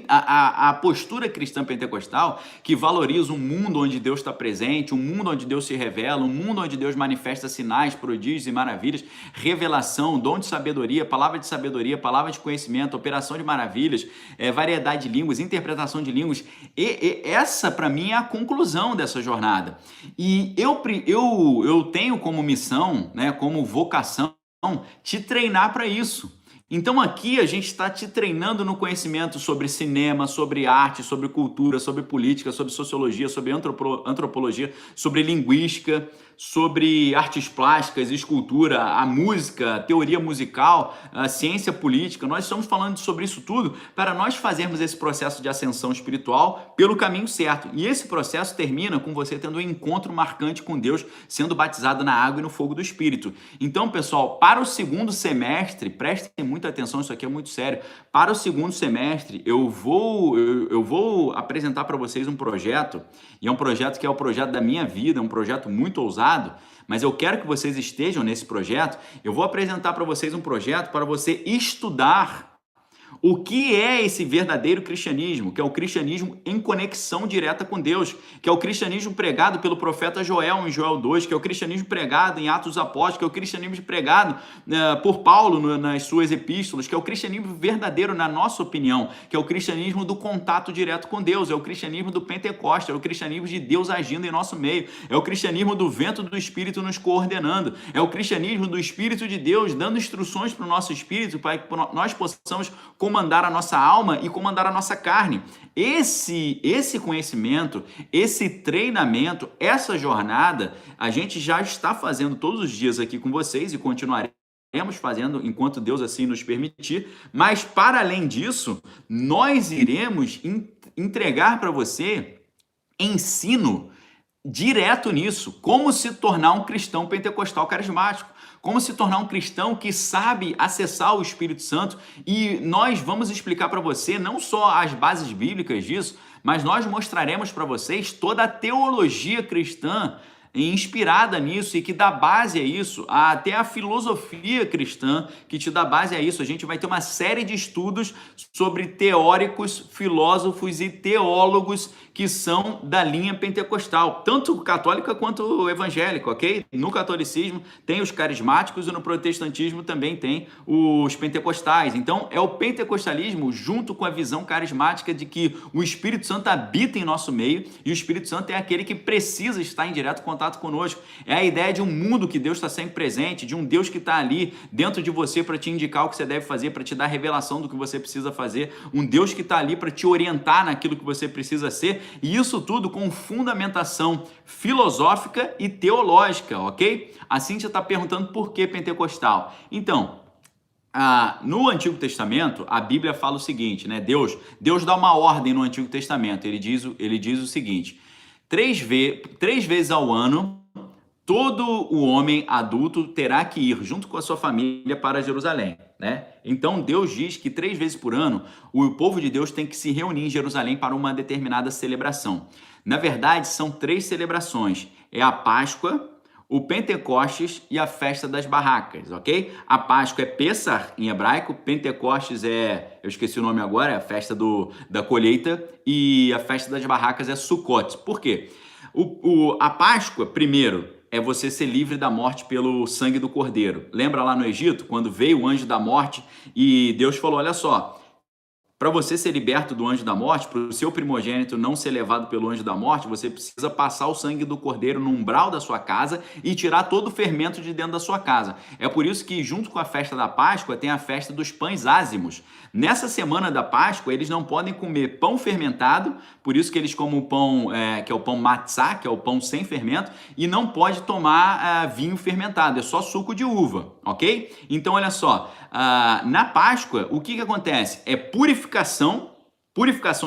A postura cristã pentecostal, que valoriza um mundo onde Deus está presente, um mundo onde Deus se revela, um mundo onde Deus manifesta sinais, prodígios e maravilhas, revelação, dom de sabedoria, palavra de conhecimento, operação de maravilhas, variedade de línguas, interpretação de línguas. E essa, para mim, é a conclusão dessa jornada. E eu tenho como missão, né, como vocação, te treinar para isso. Então aqui a gente está te treinando no conhecimento sobre cinema, sobre arte, sobre cultura, sobre política, sobre sociologia, sobre antropologia, sobre linguística, sobre artes plásticas, escultura, a música, a teoria musical, a ciência política. Nós estamos falando sobre isso tudo para nós fazermos esse processo de ascensão espiritual pelo caminho certo. E esse processo termina com você tendo um encontro marcante com Deus, sendo batizado na água e no fogo do Espírito. Então, pessoal, para o segundo semestre, prestem muita atenção, isso aqui é muito sério. Para o segundo semestre, eu vou apresentar para vocês um projeto, e é um projeto que é o projeto da minha vida, é um projeto muito ousado, mas eu quero que vocês estejam nesse projeto. Eu vou apresentar para vocês um projeto para você estudar o que é esse verdadeiro cristianismo, que é o cristianismo em conexão direta com Deus, que é o cristianismo pregado pelo profeta Joel em Joel 2, que é o cristianismo pregado em Atos dos Apóstolos, que é o cristianismo pregado por Paulo nas suas epístolas, que é o cristianismo verdadeiro na nossa opinião, que é o cristianismo do contato direto com Deus, é o cristianismo do Pentecostes, é o cristianismo de Deus agindo em nosso meio, é o cristianismo do vento do Espírito nos coordenando, é o cristianismo do Espírito de Deus dando instruções para o nosso espírito, para que nós possamos comandar a nossa alma e comandar a nossa carne. Esse conhecimento, esse treinamento, essa jornada, a gente já está fazendo todos os dias aqui com vocês e continuaremos fazendo enquanto Deus assim nos permitir, mas para além disso, nós iremos entregar para você ensino direto nisso, como se tornar um cristão pentecostal carismático, como se tornar um cristão que sabe acessar o Espírito Santo, e nós vamos explicar para você não só as bases bíblicas disso, mas nós mostraremos para vocês toda a teologia cristã inspirada nisso e que dá base a isso, até a filosofia cristã que te dá base a isso. A gente vai ter uma série de estudos sobre teóricos, filósofos e teólogos que são da linha pentecostal, tanto católica quanto evangélica, ok? No catolicismo tem os carismáticos e no protestantismo também tem os pentecostais. Então é o pentecostalismo junto com a visão carismática de que o Espírito Santo habita em nosso meio e o Espírito Santo é aquele que precisa estar em direto contato conosco. É a ideia de um mundo que Deus está sempre presente, de um Deus que está ali dentro de você para te indicar o que você deve fazer, para te dar revelação do que você precisa fazer, um Deus que está ali para te orientar naquilo que você precisa ser, e isso tudo com fundamentação filosófica e teológica, ok? A Cíntia está perguntando por que pentecostal. Então, no Antigo Testamento, a Bíblia fala o seguinte, né? Deus dá uma ordem no Antigo Testamento, ele diz o seguinte: três vezes ao ano, todo o homem adulto terá que ir junto com a sua família para Jerusalém, né? Então Deus diz que 3 vezes por ano o povo de Deus tem que se reunir em Jerusalém para uma determinada celebração. Na verdade, são 3 celebrações: é a Páscoa, o Pentecostes e a festa das barracas, ok? A Páscoa é Pessah em hebraico, Pentecostes eu esqueci o nome agora, é a festa da colheita, e a festa das barracas é Sukkot. Por quê? A Páscoa, primeiro, é você ser livre da morte pelo sangue do Cordeiro. Lembra lá no Egito, quando veio o anjo da morte e Deus falou, olha só, para você ser liberto do anjo da morte, para o seu primogênito não ser levado pelo anjo da morte, você precisa passar o sangue do cordeiro no umbral da sua casa e tirar todo o fermento de dentro da sua casa. É por isso que, junto com a festa da Páscoa, tem a festa dos pães ázimos. Nessa semana da Páscoa, eles não podem comer pão fermentado, por isso que eles comem o pão, que é o pão matzá, que é o pão sem fermento, e não pode tomar vinho fermentado, é só suco de uva, ok? Então, olha só, na Páscoa, o que acontece? É purificação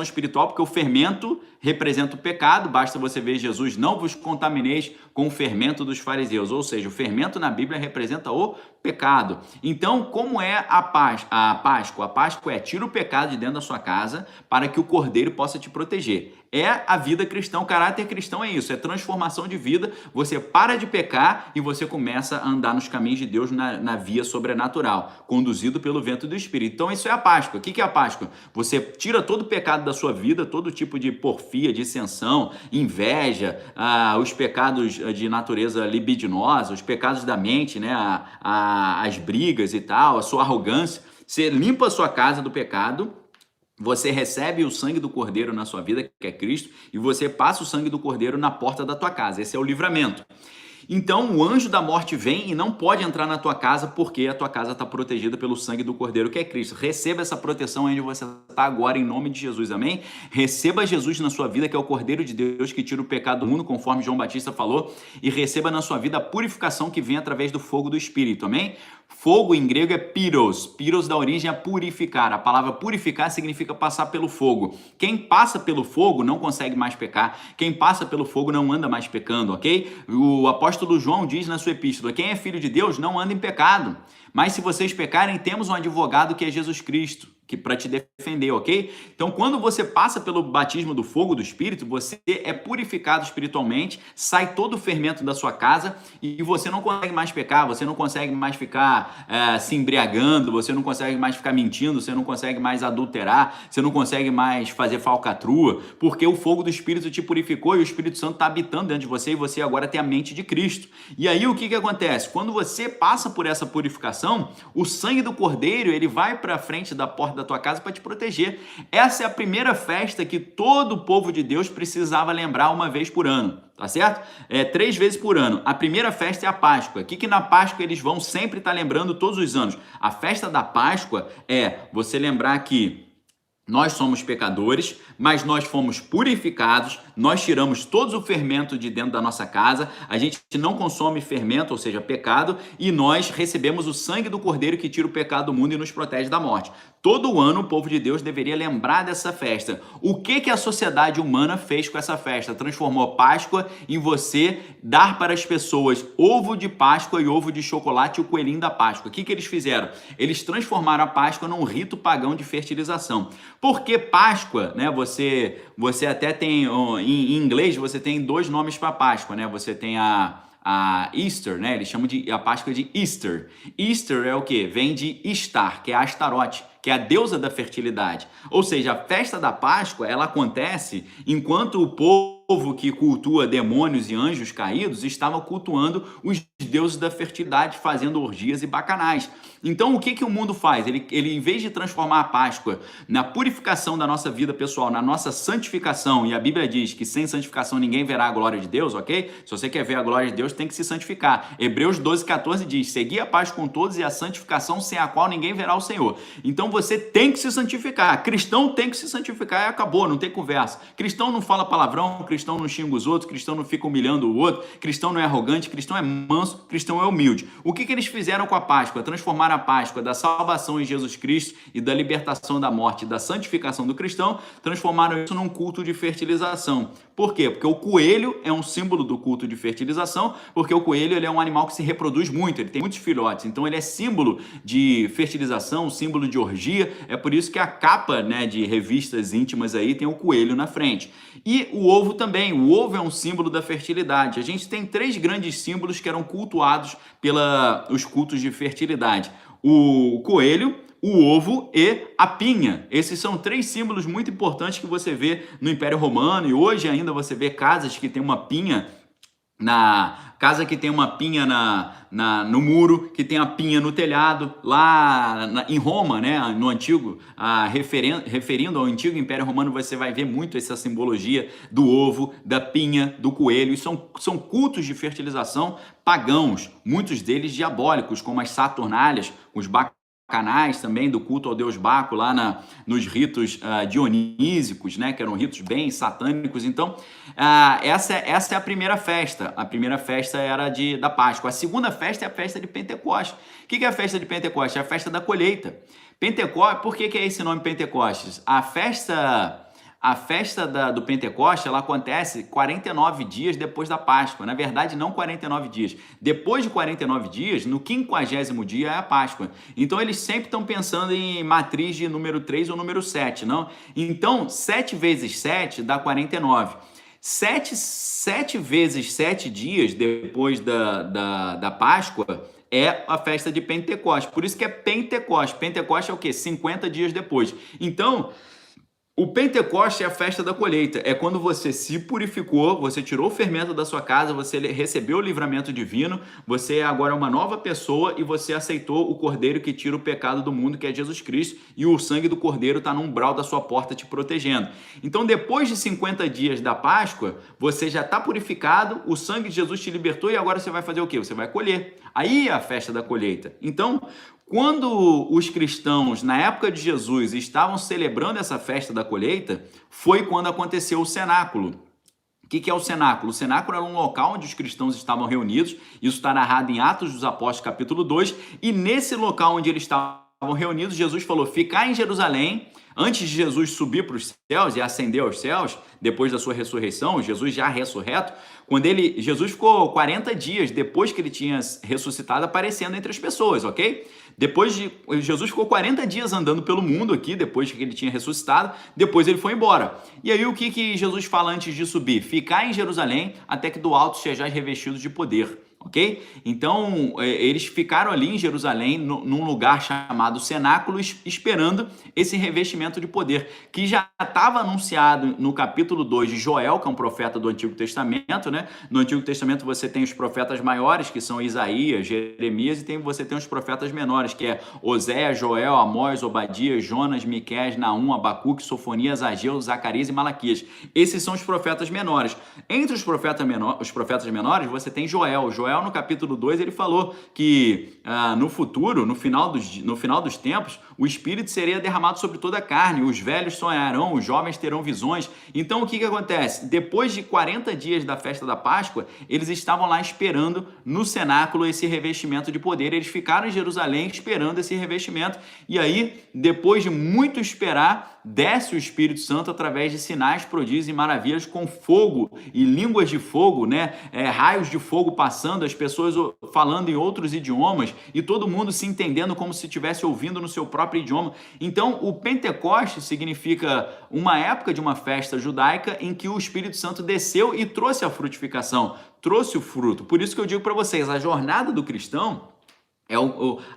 espiritual, porque o fermento representa o pecado. Basta você ver Jesus: não vos contamineis com o fermento dos fariseus, ou seja, o fermento na Bíblia representa o pecado. Então, como é a Páscoa? A Páscoa é: tira o pecado de dentro da sua casa para que o Cordeiro possa te proteger. É a vida cristã, o caráter cristão é isso, é transformação de vida. Você para de pecar e você começa a andar nos caminhos de Deus na via sobrenatural, conduzido pelo vento do Espírito. Então isso é a Páscoa. O que é a Páscoa? Você tira todo o pecado da sua vida, todo tipo de porfia, dissensão, inveja, os pecados de natureza libidinosa, os pecados da mente, né? As brigas e tal, a sua arrogância. Você limpa a sua casa do pecado. Você recebe o sangue do Cordeiro na sua vida, que é Cristo, e você passa o sangue do Cordeiro na porta da tua casa. Esse é o livramento. Então o anjo da morte vem e não pode entrar na tua casa porque a tua casa está protegida pelo sangue do Cordeiro, que é Cristo. Receba essa proteção onde você está agora, em nome de Jesus, amém? Receba Jesus na sua vida, que é o Cordeiro de Deus que tira o pecado do mundo, conforme João Batista falou, e receba na sua vida a purificação que vem através do fogo do Espírito, amém? Fogo em grego é pyros. Pyros da origem é purificar. A palavra purificar significa passar pelo fogo. Quem passa pelo fogo não consegue mais pecar. Quem passa pelo fogo não anda mais pecando, ok? O apóstolo João diz na sua epístola: quem é filho de Deus não anda em pecado. Mas se vocês pecarem, temos um advogado que é Jesus Cristo, que para te defender, ok? Então, quando você passa pelo batismo do fogo do Espírito, você é purificado espiritualmente, sai todo o fermento da sua casa e você não consegue mais pecar, você não consegue mais ficar se embriagando, você não consegue mais ficar mentindo, você não consegue mais adulterar, você não consegue mais fazer falcatrua, porque o fogo do Espírito te purificou e o Espírito Santo está habitando dentro de você e você agora tem a mente de Cristo. E aí o que acontece? Quando você passa por essa purificação, o sangue do Cordeiro, ele vai para frente da porta da tua casa para te proteger. Essa é a primeira festa que todo o povo de Deus precisava lembrar uma vez por ano, tá certo? 3 vezes por ano. A primeira festa é a Páscoa. O que na Páscoa eles vão sempre estar lembrando todos os anos? A festa da Páscoa é você lembrar que nós somos pecadores, mas nós fomos purificados, nós tiramos todo o fermento de dentro da nossa casa, a gente não consome fermento, ou seja, pecado, e nós recebemos o sangue do Cordeiro que tira o pecado do mundo e nos protege da morte. Todo ano o povo de Deus deveria lembrar dessa festa. O que a sociedade humana fez com essa festa? Transformou a Páscoa em você dar para as pessoas ovo de Páscoa e ovo de chocolate e o coelhinho da Páscoa. O que eles fizeram? Eles transformaram a Páscoa num rito pagão de fertilização. Porque Páscoa, né? Você até tem, em inglês, você tem 2 nomes para Páscoa, né? Você tem a Easter, né? Eles chamam a Páscoa de Easter. Easter é o quê? Vem de Istar, que é Astarote, que é a deusa da fertilidade. Ou seja, a festa da Páscoa, ela acontece enquanto o povo que cultua demônios e anjos caídos estava cultuando os deuses da fertilidade, fazendo orgias e bacanais. Então, o que o mundo faz? Ele, em vez de transformar a Páscoa na purificação da nossa vida pessoal, na nossa santificação, e a Bíblia diz que sem santificação ninguém verá a glória de Deus, ok? Se você quer ver a glória de Deus, tem que se santificar. Hebreus 12:14 diz: segui a paz com todos e a santificação sem a qual ninguém verá o Senhor. Então, você tem que se santificar. Cristão tem que se santificar e acabou, não tem conversa. Cristão não fala palavrão, cristão não xinga os outros, cristão não fica humilhando o outro, cristão não é arrogante, cristão é manso, cristão é humilde. O que eles fizeram com a Páscoa? Transformaram a Páscoa da salvação em Jesus Cristo e da libertação da morte, da santificação do cristão, transformaram isso num culto de fertilização. Por quê? Porque o coelho é um símbolo do culto de fertilização, porque o coelho ele é um animal que se reproduz muito, ele tem muitos filhotes, então ele é símbolo de fertilização, símbolo de orgia, é por isso que a capa, né, de revistas íntimas aí tem o coelho na frente. E o ovo também, o ovo é um símbolo da fertilidade. A gente tem 3 grandes símbolos que eram cultuados pelos cultos de fertilidade: o coelho, o ovo e a pinha. Esses são 3 símbolos muito importantes que você vê no Império Romano, e hoje ainda você vê casas que tem uma pinha no muro, que tem a pinha no telhado. Lá em Roma, né, no antigo, referindo ao antigo Império Romano, você vai ver muito essa simbologia do ovo, da pinha, do coelho. E são cultos de fertilização pagãos, muitos deles diabólicos, como as Saturnalhas, os bacanais também, do culto ao deus Baco, lá nos ritos dionísicos, né, que eram ritos bem satânicos. Então, essa é a primeira festa. A primeira festa era da Páscoa. A segunda festa é a festa de Pentecostes. O que é a festa de Pentecostes? É a festa da colheita. Pentecostes, por que é esse nome Pentecostes? A festa do Pentecostes, ela acontece 49 dias depois da Páscoa. Na verdade, não 49 dias. Depois de 49 dias, no 50º dia é a Páscoa. Então, eles sempre estão pensando em matriz de número 3 ou número 7, não? Então, 7 vezes 7 dá 49. 7 vezes 7 dias depois da Páscoa é a festa de Pentecostes. Por isso que é Pentecostes. Pentecostes é o quê? 50 dias depois. Então, O Pentecoste é a festa da colheita. É quando você se purificou, você tirou o fermento da sua casa, você recebeu o livramento divino, você agora é uma nova pessoa e você aceitou o Cordeiro que tira o pecado do mundo, que é Jesus Cristo, e o sangue do Cordeiro está no umbral da sua porta te protegendo. Então, depois de 50 dias da Páscoa, você já está purificado, o sangue de Jesus te libertou e agora você vai fazer o quê? Você vai colher. Aí é a festa da colheita. Então, quando os cristãos, na época de Jesus, estavam celebrando essa festa da colheita, foi quando aconteceu o cenáculo. O que é o cenáculo? O cenáculo era um local onde os cristãos estavam reunidos, isso está narrado em Atos dos Apóstolos, capítulo 2, e nesse local onde eles estavam reunidos, Jesus falou: ficar em Jerusalém. Antes de Jesus subir para os céus e ascender aos céus, depois da sua ressurreição, Jesus já ressurreto, Jesus ficou 40 dias depois que ele tinha ressuscitado aparecendo entre as pessoas, ok? Jesus ficou 40 dias andando pelo mundo aqui, depois que ele tinha ressuscitado, depois ele foi embora. E aí o que Jesus fala antes de subir? Ficar em Jerusalém até que do alto sejais revestidos de poder. Ok? Então, eles ficaram ali em Jerusalém, num lugar chamado cenáculo, esperando esse revestimento de poder, que já estava anunciado no capítulo 2 de Joel, que é um profeta do Antigo Testamento, né? No Antigo Testamento você tem os profetas maiores, que são Isaías, Jeremias, e você tem os profetas menores, que é Oséias, Joel, Amós, Obadias, Jonas, Miqueias, Naum, Abacuque, Sofonias, Ageu, Zacarias e Malaquias. Esses são os profetas menores. Entre os profetas menores, você tem Joel. Joel, no capítulo 2, ele falou que no futuro, no final dos tempos, o Espírito seria derramado sobre toda a carne, os velhos sonharão, os jovens terão visões. Então, o que acontece? Depois de 40 dias da festa da Páscoa, eles estavam lá esperando no cenáculo esse revestimento de poder. Eles ficaram em Jerusalém esperando esse revestimento. E aí, depois de muito esperar, desce o Espírito Santo através de sinais, prodígios e maravilhas com fogo e línguas de fogo, né? Raios de fogo passando, as pessoas falando em outros idiomas e todo mundo se entendendo como se estivesse ouvindo no seu próprio idioma. Então, o Pentecoste significa uma época de uma festa judaica em que o Espírito Santo desceu e trouxe a frutificação, trouxe o fruto. Por isso que eu digo para vocês, a jornada do cristão,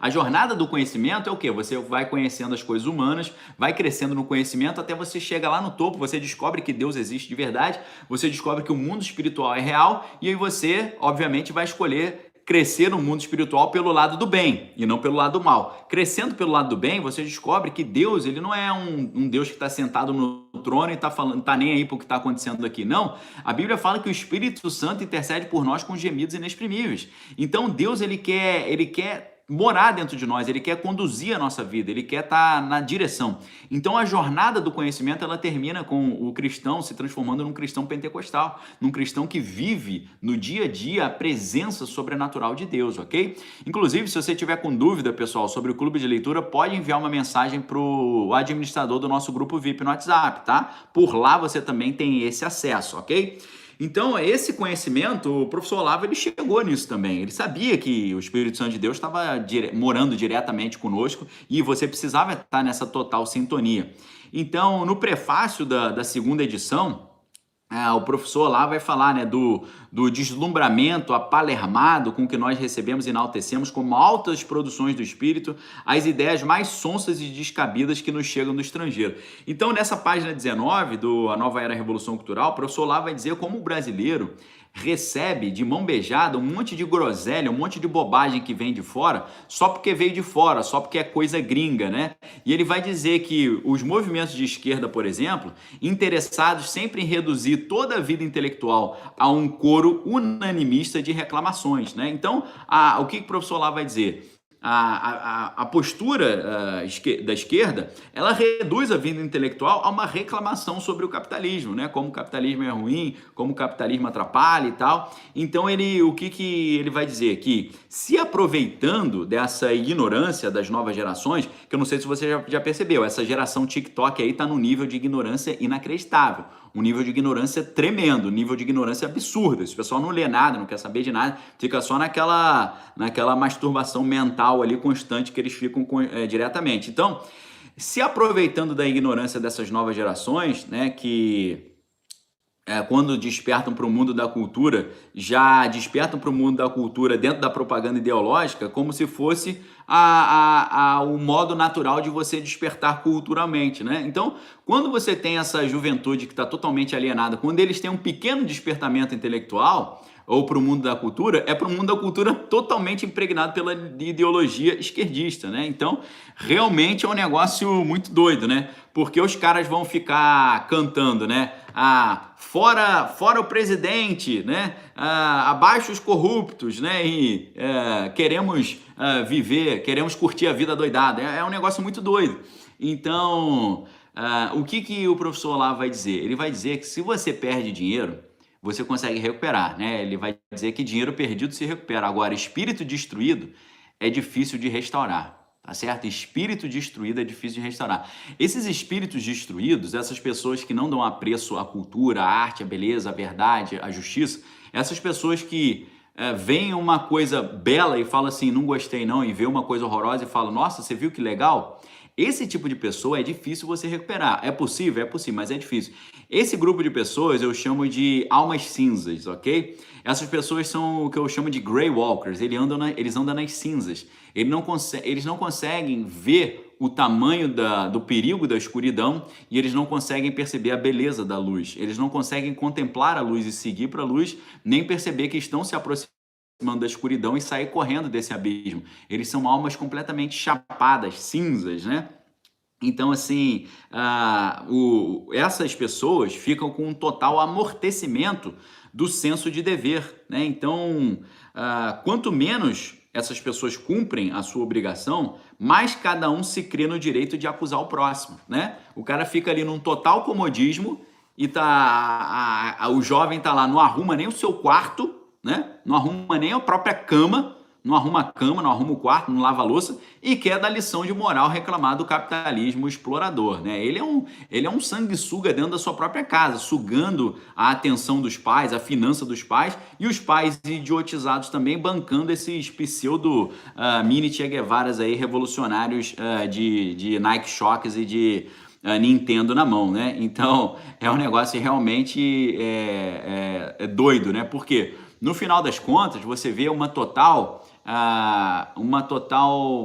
a jornada do conhecimento é o quê? Você vai conhecendo as coisas humanas, vai crescendo no conhecimento até você chega lá no topo, você descobre que Deus existe de verdade, você descobre que o mundo espiritual é real e aí você, obviamente, vai escolher crescer no mundo espiritual pelo lado do bem e não pelo lado do mal. Crescendo pelo lado do bem, você descobre que Deus, ele não é um Deus que está sentado no trono e tá nem aí para o que está acontecendo aqui. Não, a Bíblia fala que o Espírito Santo intercede por nós com gemidos inexprimíveis. Então Deus, ele quer morar dentro de nós, ele quer conduzir a nossa vida, ele quer estar na direção. Então a jornada do conhecimento, ela termina com o cristão se transformando num cristão pentecostal, num cristão que vive no dia a dia a presença sobrenatural de Deus, ok? Inclusive, se você tiver com dúvida, pessoal, sobre o clube de leitura, pode enviar uma mensagem para o administrador do nosso grupo VIP no WhatsApp, tá? Por lá você também tem esse acesso, ok? Então, esse conhecimento, o professor Olavo, ele chegou nisso também. Ele sabia que o Espírito Santo de Deus estava morando diretamente conosco e você precisava estar nessa total sintonia. Então, no prefácio da segunda edição, o professor lá vai falar, né, do deslumbramento apalermado com que nós recebemos e enaltecemos como altas produções do Espírito, as ideias mais sonsas e descabidas que nos chegam do estrangeiro. Então, nessa página 19 do A Nova Era Revolução Cultural, o professor lá vai dizer como o brasileiro recebe de mão beijada um monte de groselha, um monte de bobagem que vem de fora, só porque veio de fora, só porque é coisa gringa, né? E ele vai dizer que os movimentos de esquerda, por exemplo, interessados sempre em reduzir toda a vida intelectual a um coro unanimista de reclamações, né? Então, o que o professor lá vai dizer? A postura da esquerda, ela reduz a vida intelectual a uma reclamação sobre o capitalismo, né? Como o capitalismo é ruim, como o capitalismo atrapalha e tal. Então, o que ele vai dizer? Que se aproveitando dessa ignorância das novas gerações, que eu não sei se você já percebeu, essa geração TikTok aí está num nível de ignorância inacreditável. Um nível de ignorância tremendo, um nível de ignorância absurdo. Esse pessoal não lê nada, não quer saber de nada, fica só naquela masturbação mental ali constante que eles ficam diretamente. Então, se aproveitando da ignorância dessas novas gerações, né, que quando despertam para o mundo da cultura, já despertam para o mundo da cultura dentro da propaganda ideológica como se fosse o modo natural de você despertar culturalmente, né? Então, quando você tem essa juventude que está totalmente alienada, quando eles têm um pequeno despertamento intelectual, ou para o mundo da cultura, é para o mundo da cultura totalmente impregnado pela ideologia esquerdista, né? Então, realmente é um negócio muito doido, né? Porque os caras vão ficar cantando, né? Fora o presidente, né? Abaixo os corruptos, né? E queremos viver, queremos curtir a vida doidada. É um negócio muito doido. Então, o que o professor lá vai dizer? Ele vai dizer que se você perde dinheiro, você consegue recuperar, né? Ele vai dizer que dinheiro perdido se recupera. Agora, espírito destruído é difícil de restaurar, tá certo? Espírito destruído é difícil de restaurar. Esses espíritos destruídos, essas pessoas que não dão apreço à cultura, à arte, à beleza, à verdade, à justiça, essas pessoas que veem uma coisa bela e falam assim, não gostei não, e vê uma coisa horrorosa e falam, nossa, você viu que legal? Esse tipo de pessoa é difícil você recuperar. É possível? É possível, mas é difícil. Esse grupo de pessoas eu chamo de almas cinzas, ok? Essas pessoas são o que eu chamo de grey walkers. Eles andam nas cinzas. Eles não conseguem ver o tamanho do perigo da escuridão e eles não conseguem perceber a beleza da luz. Eles não conseguem contemplar a luz e seguir para a luz, nem perceber que estão se aproximando da escuridão e sair correndo desse abismo. Eles são almas completamente chapadas, cinzas, né? Então, assim, essas pessoas ficam com um total amortecimento do senso de dever, né? Então, quanto menos essas pessoas cumprem a sua obrigação, mais cada um se crê no direito de acusar o próximo, né? O cara fica ali num total comodismo e o jovem tá lá, não arruma nem o seu quarto, né? Não arruma nem a própria cama, não arruma a cama, não arruma o quarto, não lava a louça e quer dar lição de moral, reclamar do capitalismo explorador, né? Ele é um sanguessuga dentro da sua própria casa, sugando a atenção dos pais, a finança dos pais e os pais idiotizados também bancando esses pseudo mini Che Guevaras aí revolucionários de Nike Shox e de Nintendo na mão, né? Então é um negócio realmente doido, né? Porque no final das contas você vê uma total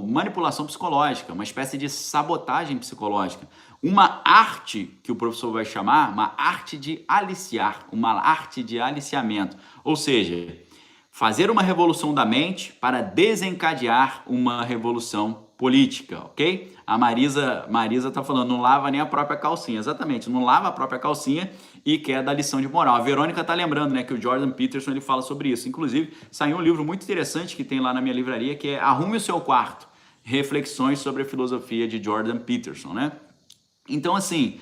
manipulação psicológica, uma espécie de sabotagem psicológica, uma arte que o professor vai chamar, uma arte de aliciar, uma arte de aliciamento, ou seja, fazer uma revolução da mente para desencadear uma revolução política, ok? A Marisa tá falando, não lava nem a própria calcinha. Exatamente, não lava a própria calcinha e quer dar lição de moral. A Verônica tá lembrando, né, que o Jordan Peterson ele fala sobre isso. Inclusive, saiu um livro muito interessante que tem lá na minha livraria, que é Arrume o Seu Quarto, Reflexões sobre a Filosofia de Jordan Peterson, né? Então, assim,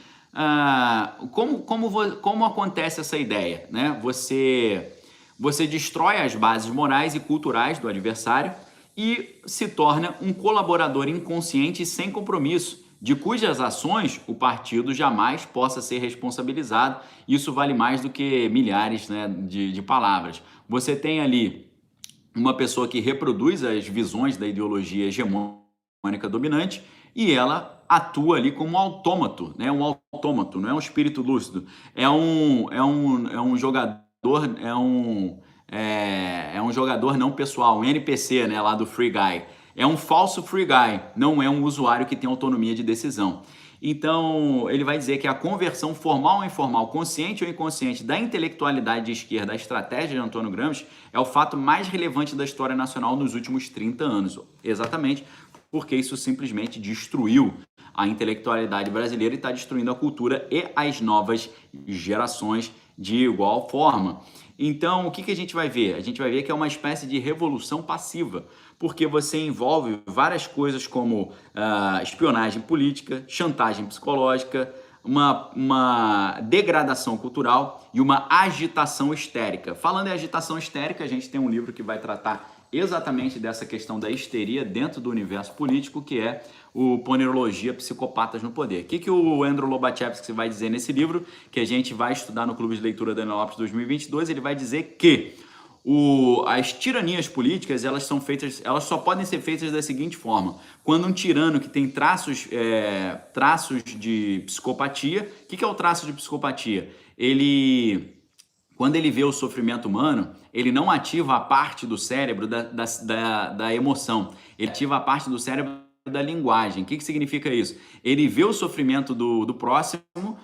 como acontece essa ideia, né? Você destrói as bases morais e culturais do adversário e se torna um colaborador inconsciente e sem compromisso, de cujas ações o partido jamais possa ser responsabilizado. Isso vale mais do que milhares, né, de palavras. Você tem ali uma pessoa que reproduz as visões da ideologia hegemônica dominante e ela atua ali como um autômato, né? Um autômato, não é um espírito lúcido, é um jogador, é um jogador não pessoal, um NPC, né, lá do Free Guy. É um falso Free Guy, não é um usuário que tem autonomia de decisão. Então, ele vai dizer que a conversão formal ou informal, consciente ou inconsciente, da intelectualidade de esquerda à estratégia de Antônio Gramsci é o fato mais relevante da história nacional nos últimos 30 anos. Exatamente porque isso simplesmente destruiu a intelectualidade brasileira e está destruindo a cultura e as novas gerações de igual forma. Então, o que a gente vai ver? A gente vai ver que é uma espécie de revolução passiva, porque você envolve várias coisas como espionagem política, chantagem psicológica, uma degradação cultural e uma agitação histérica. Falando em agitação histérica, a gente tem um livro que vai tratar exatamente dessa questão da histeria dentro do universo político, que é o Ponerologia, Psicopatas no Poder. O que o Andrew Lobachevsky vai dizer nesse livro, que a gente vai estudar no Clube de Leitura Daniel Lopes 2022? Ele vai dizer que as tiranias políticas, elas só podem ser feitas da seguinte forma: quando um tirano que tem traços de psicopatia, o que é o traço de psicopatia? quando ele vê o sofrimento humano, ele não ativa a parte do cérebro da emoção, ele ativa a parte do cérebro da linguagem. O que significa isso? Ele vê o sofrimento do próximo,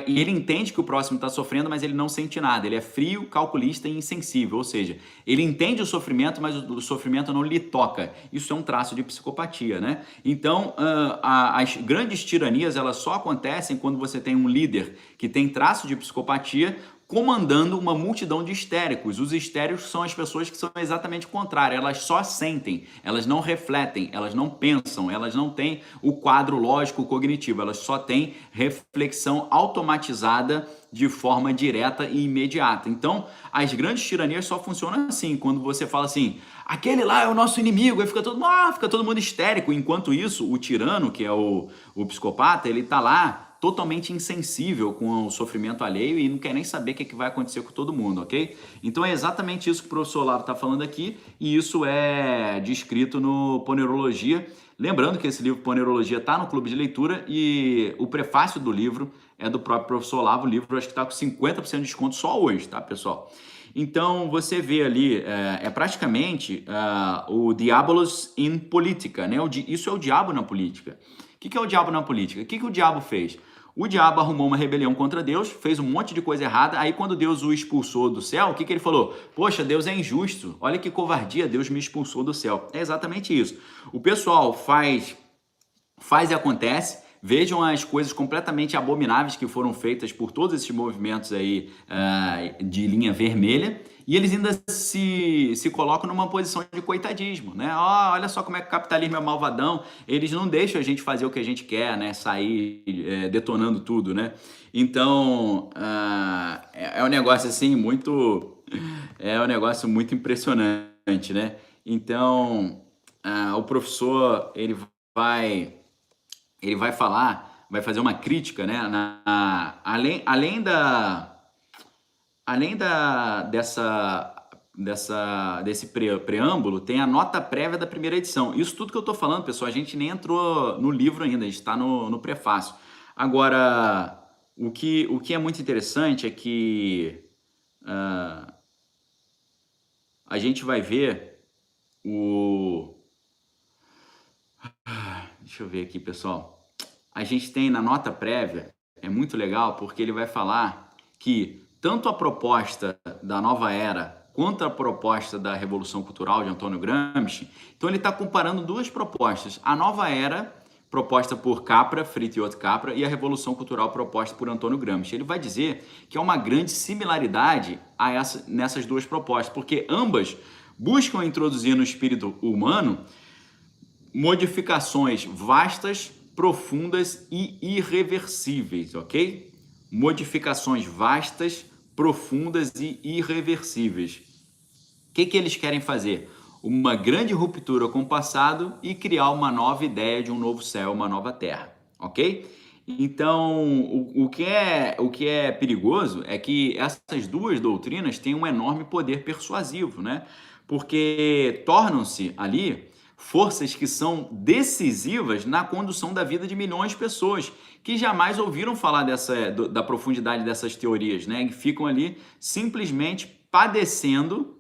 e ele entende que o próximo está sofrendo, mas ele não sente nada. Ele é frio, calculista e insensível, ou seja, ele entende o sofrimento, mas o sofrimento não lhe toca. Isso é um traço de psicopatia, né? Então, as grandes tiranias, elas só acontecem quando você tem um líder que tem traço de psicopatia comandando uma multidão de histéricos. Os histéricos são as pessoas que são exatamente o contrário, elas só sentem, elas não refletem, elas não pensam, elas não têm o quadro lógico cognitivo, elas só têm reflexão automatizada de forma direta e imediata. Então, as grandes tiranias só funcionam assim, quando você fala assim, aquele lá é o nosso inimigo, aí fica todo mundo histérico. Enquanto isso, o tirano, que é o psicopata, ele tá lá totalmente insensível com o sofrimento alheio e não quer nem saber o que vai acontecer com todo mundo, ok? Então é exatamente isso que o professor Olavo está falando aqui, e isso é descrito no Ponerologia. Lembrando que esse livro Ponerologia está no Clube de Leitura e o prefácio do livro é do próprio professor Olavo. O livro acho que está com 50% de desconto só hoje, tá, pessoal? Então você vê ali, praticamente o Diabolos in Politica, né? Isso é o diabo na política. O que é o diabo na política? O que o diabo fez? O diabo arrumou uma rebelião contra Deus, fez um monte de coisa errada, aí quando Deus o expulsou do céu, o que ele falou? Poxa, Deus é injusto, olha que covardia, Deus me expulsou do céu. É exatamente isso. O pessoal faz e acontece. Vejam as coisas completamente abomináveis que foram feitas por todos esses movimentos aí de linha vermelha, e eles ainda se colocam numa posição de coitadismo, né? Olha só como é que o capitalismo é malvadão, eles não deixam a gente fazer o que a gente quer, né? Sair detonando tudo, né? Então, é um negócio assim é um negócio muito impressionante, né? Então, o professor, ele vai falar, vai fazer uma crítica, né? Além desse preâmbulo, tem a nota prévia da primeira edição. Isso tudo que eu estou falando, pessoal, a gente nem entrou no livro ainda, a gente está no prefácio. Agora, o que é muito interessante é que a gente vai ver Deixa eu ver aqui, pessoal. A gente tem na nota prévia, é muito legal, porque ele vai falar que tanto a proposta da Nova Era quanto a proposta da Revolução Cultural de Antônio Gramsci, então ele está comparando duas propostas. A Nova Era, proposta por Capra, Fritiot Capra, e a Revolução Cultural proposta por Antônio Gramsci. Ele vai dizer que há uma grande similaridade nessas duas propostas, porque ambas buscam introduzir no espírito humano modificações vastas, profundas e irreversíveis, ok? Modificações vastas, profundas e irreversíveis. O que eles querem fazer? Uma grande ruptura com o passado e criar uma nova ideia de um novo céu, uma nova terra, ok? Então, o que é perigoso é que essas duas doutrinas têm um enorme poder persuasivo, né? Porque tornam-se ali forças que são decisivas na condução da vida de milhões de pessoas que jamais ouviram falar da profundidade dessas teorias, né? E ficam ali simplesmente padecendo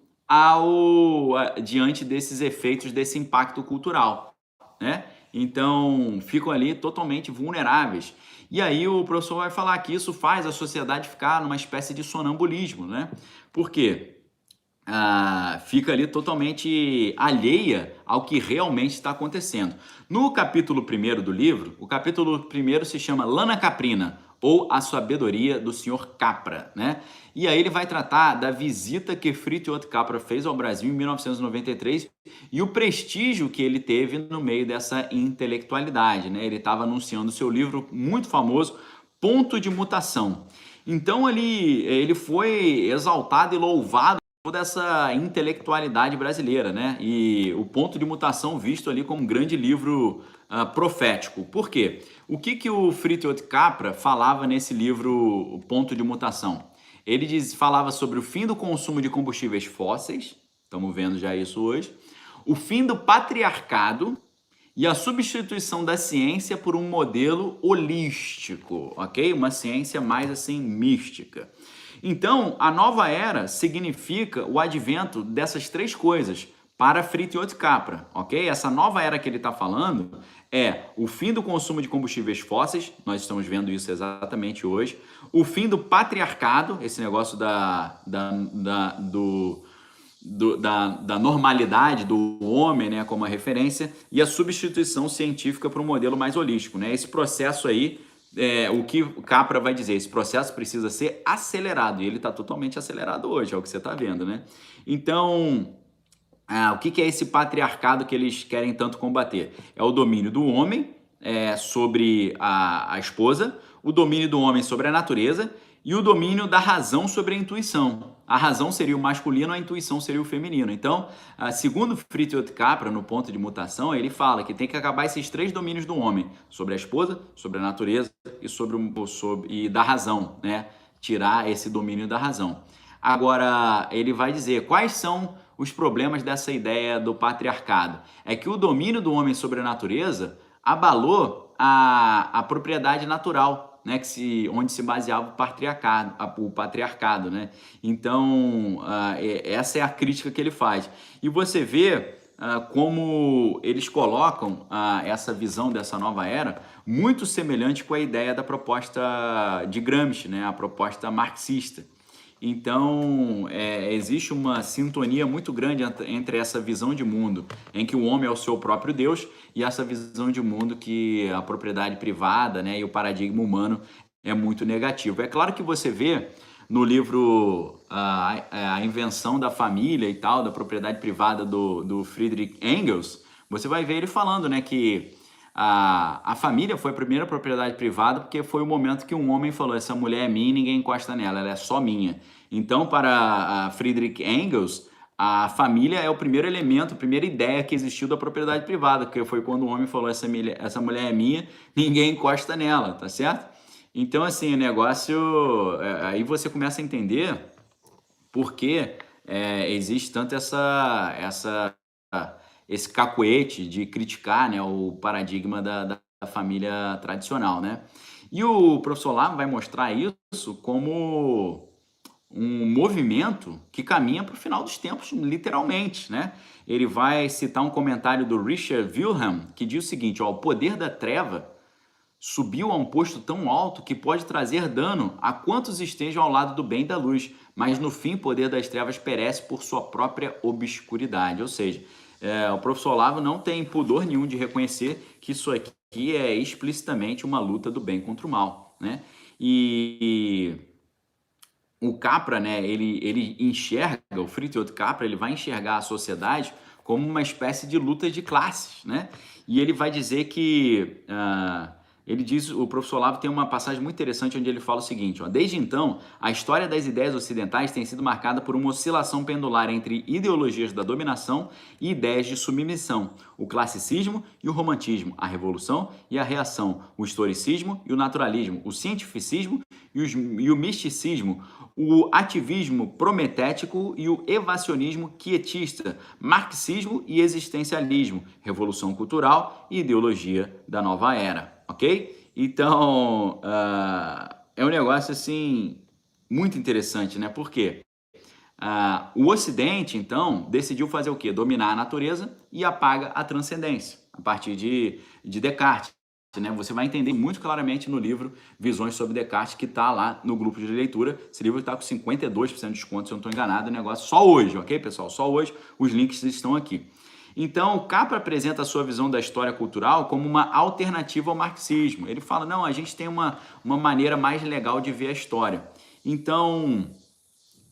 diante desses efeitos desse impacto cultural, né? Então, ficam ali totalmente vulneráveis. E aí o professor vai falar que isso faz a sociedade ficar numa espécie de sonambulismo, né? Por quê? Fica ali totalmente alheia ao que realmente está acontecendo. No capítulo 1º do livro, o capítulo 1º se chama Lana Caprina, ou A Sabedoria do Senhor Capra, né? E aí ele vai tratar da visita que Fritiot Capra fez ao Brasil em 1993 e o prestígio que ele teve no meio dessa intelectualidade, né? Ele estava anunciando seu livro muito famoso, Ponto de Mutação. Então ele foi exaltado e louvado toda essa intelectualidade brasileira, né? E o Ponto de Mutação visto ali como um grande livro profético. Por quê? O que o Fritiot Capra falava nesse livro O Ponto de Mutação? Ele falava sobre o fim do consumo de combustíveis fósseis, estamos vendo já isso hoje, o fim do patriarcado e a substituição da ciência por um modelo holístico, ok? Uma ciência mais assim mística. Então, a nova era significa o advento dessas três coisas para Fritjof Capra, ok? Essa nova era que ele está falando é o fim do consumo de combustíveis fósseis, nós estamos vendo isso exatamente hoje, o fim do patriarcado, esse negócio da normalidade do homem, né, como a referência, e a substituição científica para um modelo mais holístico, né? Esse processo aí, o que o Capra vai dizer, esse processo precisa ser acelerado, e ele está totalmente acelerado hoje, é o que você está vendo, né? Então, o que é esse patriarcado que eles querem tanto combater? É o domínio do homem sobre a esposa, o domínio do homem sobre a natureza e o domínio da razão sobre a intuição. A razão seria o masculino, a intuição seria o feminino. Então, segundo Fritjof Capra, no ponto de mutação, ele fala que tem que acabar esses três domínios do homem, sobre a esposa, sobre a natureza e da razão, né? Tirar esse domínio da razão. Agora, ele vai dizer quais são os problemas dessa ideia do patriarcado. É que o domínio do homem sobre a natureza abalou a propriedade natural, né, onde se baseava o patriarcado, né? Então, essa é a crítica que ele faz. E você vê como eles colocam essa visão dessa nova era muito semelhante com a ideia da proposta de Gramsci, né, a proposta marxista. Então, existe uma sintonia muito grande entre essa visão de mundo em que o homem é o seu próprio Deus e essa visão de mundo que a propriedade privada, né, e o paradigma humano é muito negativo. É claro que você vê no livro A Invenção da Família e tal, da propriedade privada do Friedrich Engels, você vai ver ele falando, né, que a família foi a primeira propriedade privada porque foi o momento que um homem falou, essa mulher é minha e ninguém encosta nela, ela é só minha. Então, para Friedrich Engels, a família é o primeiro elemento, a primeira ideia que existiu da propriedade privada, porque foi quando o homem falou, essa mulher é minha, ninguém encosta nela, tá certo? Então, assim, o negócio... aí você começa a entender por que existe tanto esse cacuete de criticar, né, o paradigma da família tradicional, né? E o professor Olavo vai mostrar isso como um movimento que caminha para o final dos tempos, literalmente, né? Ele vai citar um comentário do Richard Wilhelm, que diz o seguinte, ó, o poder da treva subiu a um posto tão alto que pode trazer dano a quantos estejam ao lado do bem e da luz, mas no fim o poder das trevas perece por sua própria obscuridade. Ou seja, o professor Olavo não tem pudor nenhum de reconhecer que isso aqui é explicitamente uma luta do bem contra o mal, né? E o Capra, né, ele enxerga, o Fritjof Capra, ele vai enxergar a sociedade como uma espécie de luta de classes, né? E ele vai dizer que... ele diz, o professor Olavo tem uma passagem muito interessante onde ele fala o seguinte, ó, desde então, a história das ideias ocidentais tem sido marcada por uma oscilação pendular entre ideologias da dominação e ideias de submissão, o classicismo e o romantismo, a revolução e a reação, o historicismo e o naturalismo, o cientificismo e o misticismo, o ativismo prometético e o evacionismo quietista, marxismo e existencialismo, revolução cultural e ideologia da nova era. Ok? Então, é um negócio, assim, muito interessante, né? Por quê? O Ocidente, então, decidiu fazer o quê? Dominar a natureza e apaga a transcendência, a partir de Descartes, né? Você vai entender muito claramente no livro Visões sobre Descartes, que está lá no grupo de leitura. Esse livro está com 52% de desconto, se eu não estou enganado, é um negócio só hoje, ok, pessoal? Só hoje, os links estão aqui. Então, Capra apresenta a sua visão da história cultural como uma alternativa ao marxismo. Ele fala, não, a gente tem uma maneira mais legal de ver a história. Então,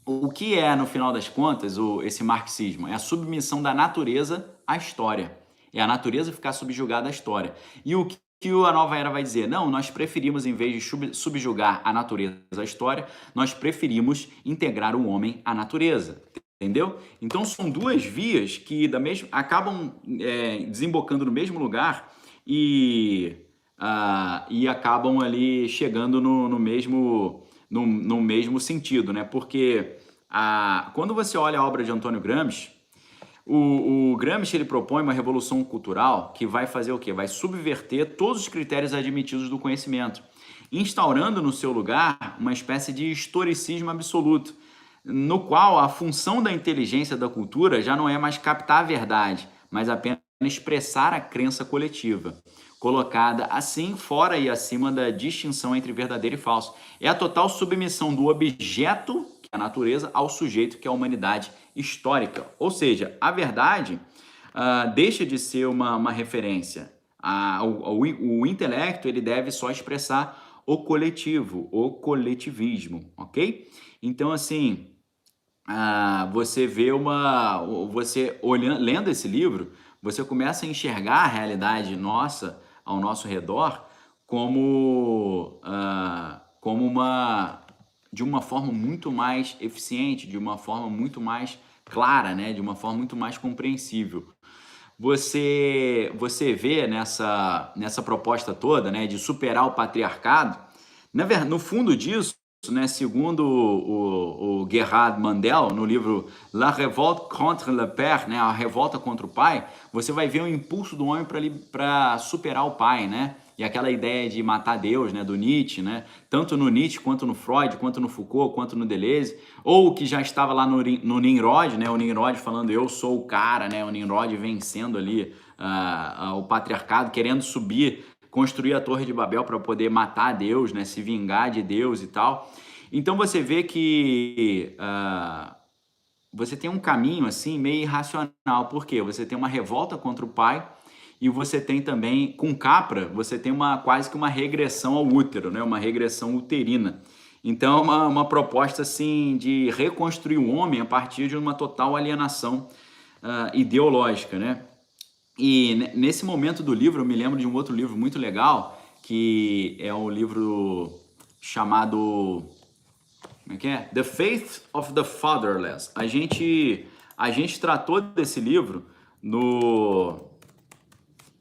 o que é, no final das contas, esse marxismo? É a submissão da natureza à história. É a natureza ficar subjugada à história. E o que a nova era vai dizer? Não, nós preferimos, em vez de subjugar a natureza à história, nós preferimos integrar o homem à natureza. Entendeu? Então são duas vias que acabam desembocando no mesmo lugar e acabam ali chegando no mesmo sentido, né? Porque quando você olha a obra de Antônio Gramsci, O Gramsci ele propõe uma revolução cultural que vai fazer o quê? Vai subverter todos os critérios admitidos do conhecimento, instaurando no seu lugar uma espécie de historicismo absoluto, no qual a função da inteligência da cultura já não é mais captar a verdade, mas apenas expressar a crença coletiva, colocada assim fora e acima da distinção entre verdadeiro e falso. É a total submissão do objeto, que é a natureza, ao sujeito, que é a humanidade histórica. Ou seja, a verdade deixa de ser uma referência. O intelecto ele deve só expressar o coletivo, o coletivismo, ok? Então, assim, você vê você olhando, lendo esse livro, você começa a enxergar a realidade nossa ao nosso redor como, de uma forma muito mais eficiente, de uma forma muito mais clara, né? De uma forma muito mais compreensível. Você vê nessa proposta toda, né, de superar o patriarcado, no fundo disso, né, segundo o Gerhard Mandel, no livro La Révolte contre le Père, né, a revolta contra o pai, você vai ver o impulso do homem para superar o pai, né? E aquela ideia de matar Deus, né, do Nietzsche, né? Tanto no Nietzsche, quanto no Freud, quanto no Foucault, quanto no Deleuze, ou que já estava lá no Nimrod, né? O Nimrod falando eu sou o cara, né? O Nimrod vencendo ali o patriarcado, querendo subir, construir a Torre de Babel para poder matar Deus, né? Se vingar de Deus e tal. Então você vê que você tem um caminho assim meio irracional. Por quê? Você tem uma revolta contra o pai e você tem também, com Capra, você tem quase que uma regressão ao útero, né? Uma regressão uterina. Então, uma proposta assim de reconstruir o homem a partir de uma total alienação ideológica, né? E nesse momento do livro, eu me lembro de um outro livro muito legal, que é um livro chamado... Como é que é? The Faith of the Fatherless. A gente tratou desse livro no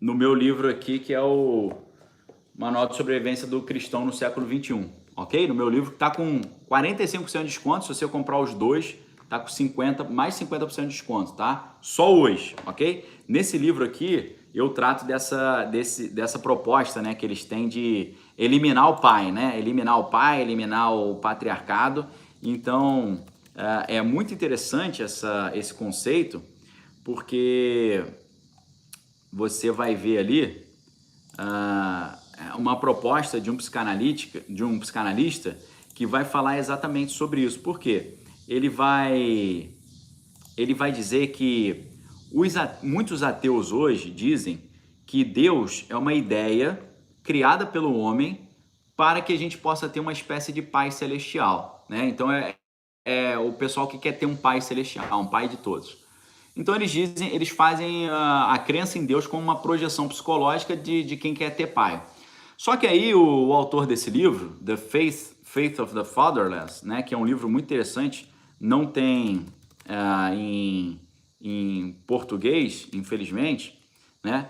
meu livro aqui, que é o Manual de Sobrevivência do Cristão no Século XXI, ok? No meu livro que está com 45% de desconto, se você comprar os dois, está com mais 50% de desconto, tá? Só hoje, ok? Nesse livro aqui, eu trato dessa proposta, né, que eles têm de eliminar o pai, né? Eliminar o pai, eliminar o patriarcado. Então, é muito interessante esse conceito, porque você vai ver ali uma proposta de um psicanalista que vai falar exatamente sobre isso. Por quê? Ele vai dizer que muitos ateus hoje dizem que Deus é uma ideia criada pelo homem para que a gente possa ter uma espécie de pai celestial, né? Então é o pessoal que quer ter um pai celestial, um pai de todos. Então eles fazem a crença em Deus como uma projeção psicológica de quem quer ter pai. Só que aí o autor desse livro, The Faith of the Fatherless, né, que é um livro muito interessante, não tem em português, infelizmente, né?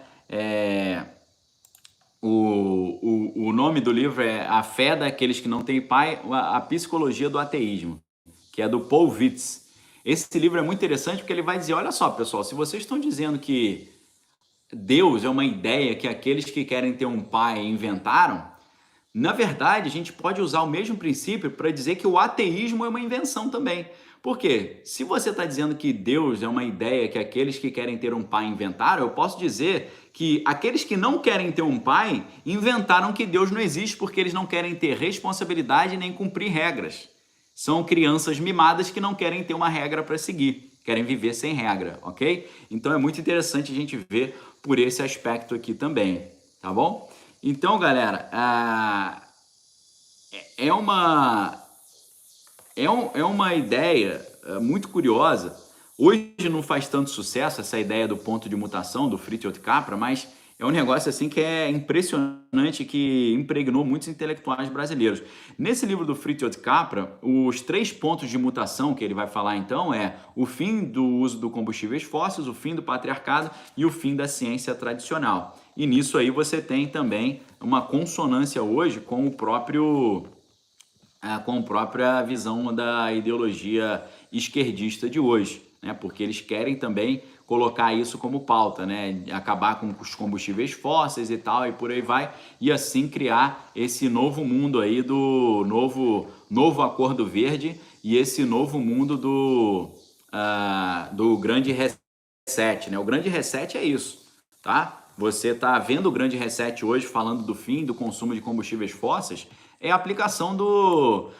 O nome do livro é A Fé daqueles que não têm pai, a Psicologia do Ateísmo, que é do Paul Witz. Esse livro é muito interessante porque ele vai dizer, olha só, pessoal, se vocês estão dizendo que Deus é uma ideia que aqueles que querem ter um pai inventaram, na verdade, a gente pode usar o mesmo princípio para dizer que o ateísmo é uma invenção também. Por quê? Se você está dizendo que Deus é uma ideia que aqueles que querem ter um pai inventaram, eu posso dizer que aqueles que não querem ter um pai inventaram que Deus não existe porque eles não querem ter responsabilidade nem cumprir regras. São crianças mimadas que não querem ter uma regra para seguir, querem viver sem regra, ok? Então é muito interessante a gente ver por esse aspecto aqui também, tá bom? Então, galera, é uma ideia muito curiosa. Hoje não faz tanto sucesso essa ideia do ponto de mutação do Fritjof Capra, mas é um negócio assim que é impressionante, que impregnou muitos intelectuais brasileiros. Nesse livro do Fritjof Capra, os 3 pontos de mutação que ele vai falar então é o fim do uso do combustíveis fósseis, o fim do patriarcado e o fim da ciência tradicional. E nisso aí você tem também uma consonância hoje com o próprio com a própria visão da ideologia esquerdista de hoje, né? Porque eles querem também colocar isso como pauta, né? Acabar com os combustíveis fósseis e tal, e por aí vai, e assim criar esse novo mundo aí do novo Acordo Verde e esse novo mundo do grande reset, né? O grande reset é isso, tá? Você está vendo o grande reset hoje falando do fim do consumo de combustíveis fósseis, é a aplicação do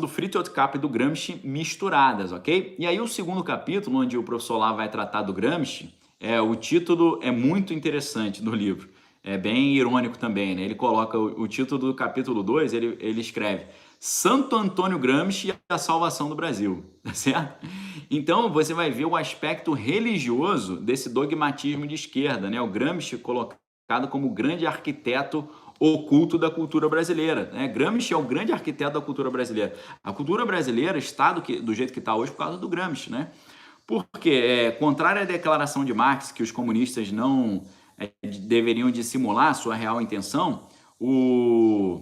Friedrich Kapp e do Gramsci misturadas, ok? E aí o segundo capítulo, onde o professor lá vai tratar do Gramsci, o título é muito interessante do livro. É bem irônico também, né? Ele coloca o título do capítulo 2, ele escreve Santo Antônio Gramsci e a salvação do Brasil, tá certo? Então você vai ver o aspecto religioso desse dogmatismo de esquerda, né? O Gramsci colocado como o grande arquiteto oculto da cultura brasileira, né? Gramsci é o grande arquiteto da cultura brasileira. A cultura brasileira está do jeito que está hoje por causa do Gramsci, né? Porque, contrário à declaração de Marx, que os comunistas não deveriam dissimular sua real intenção, o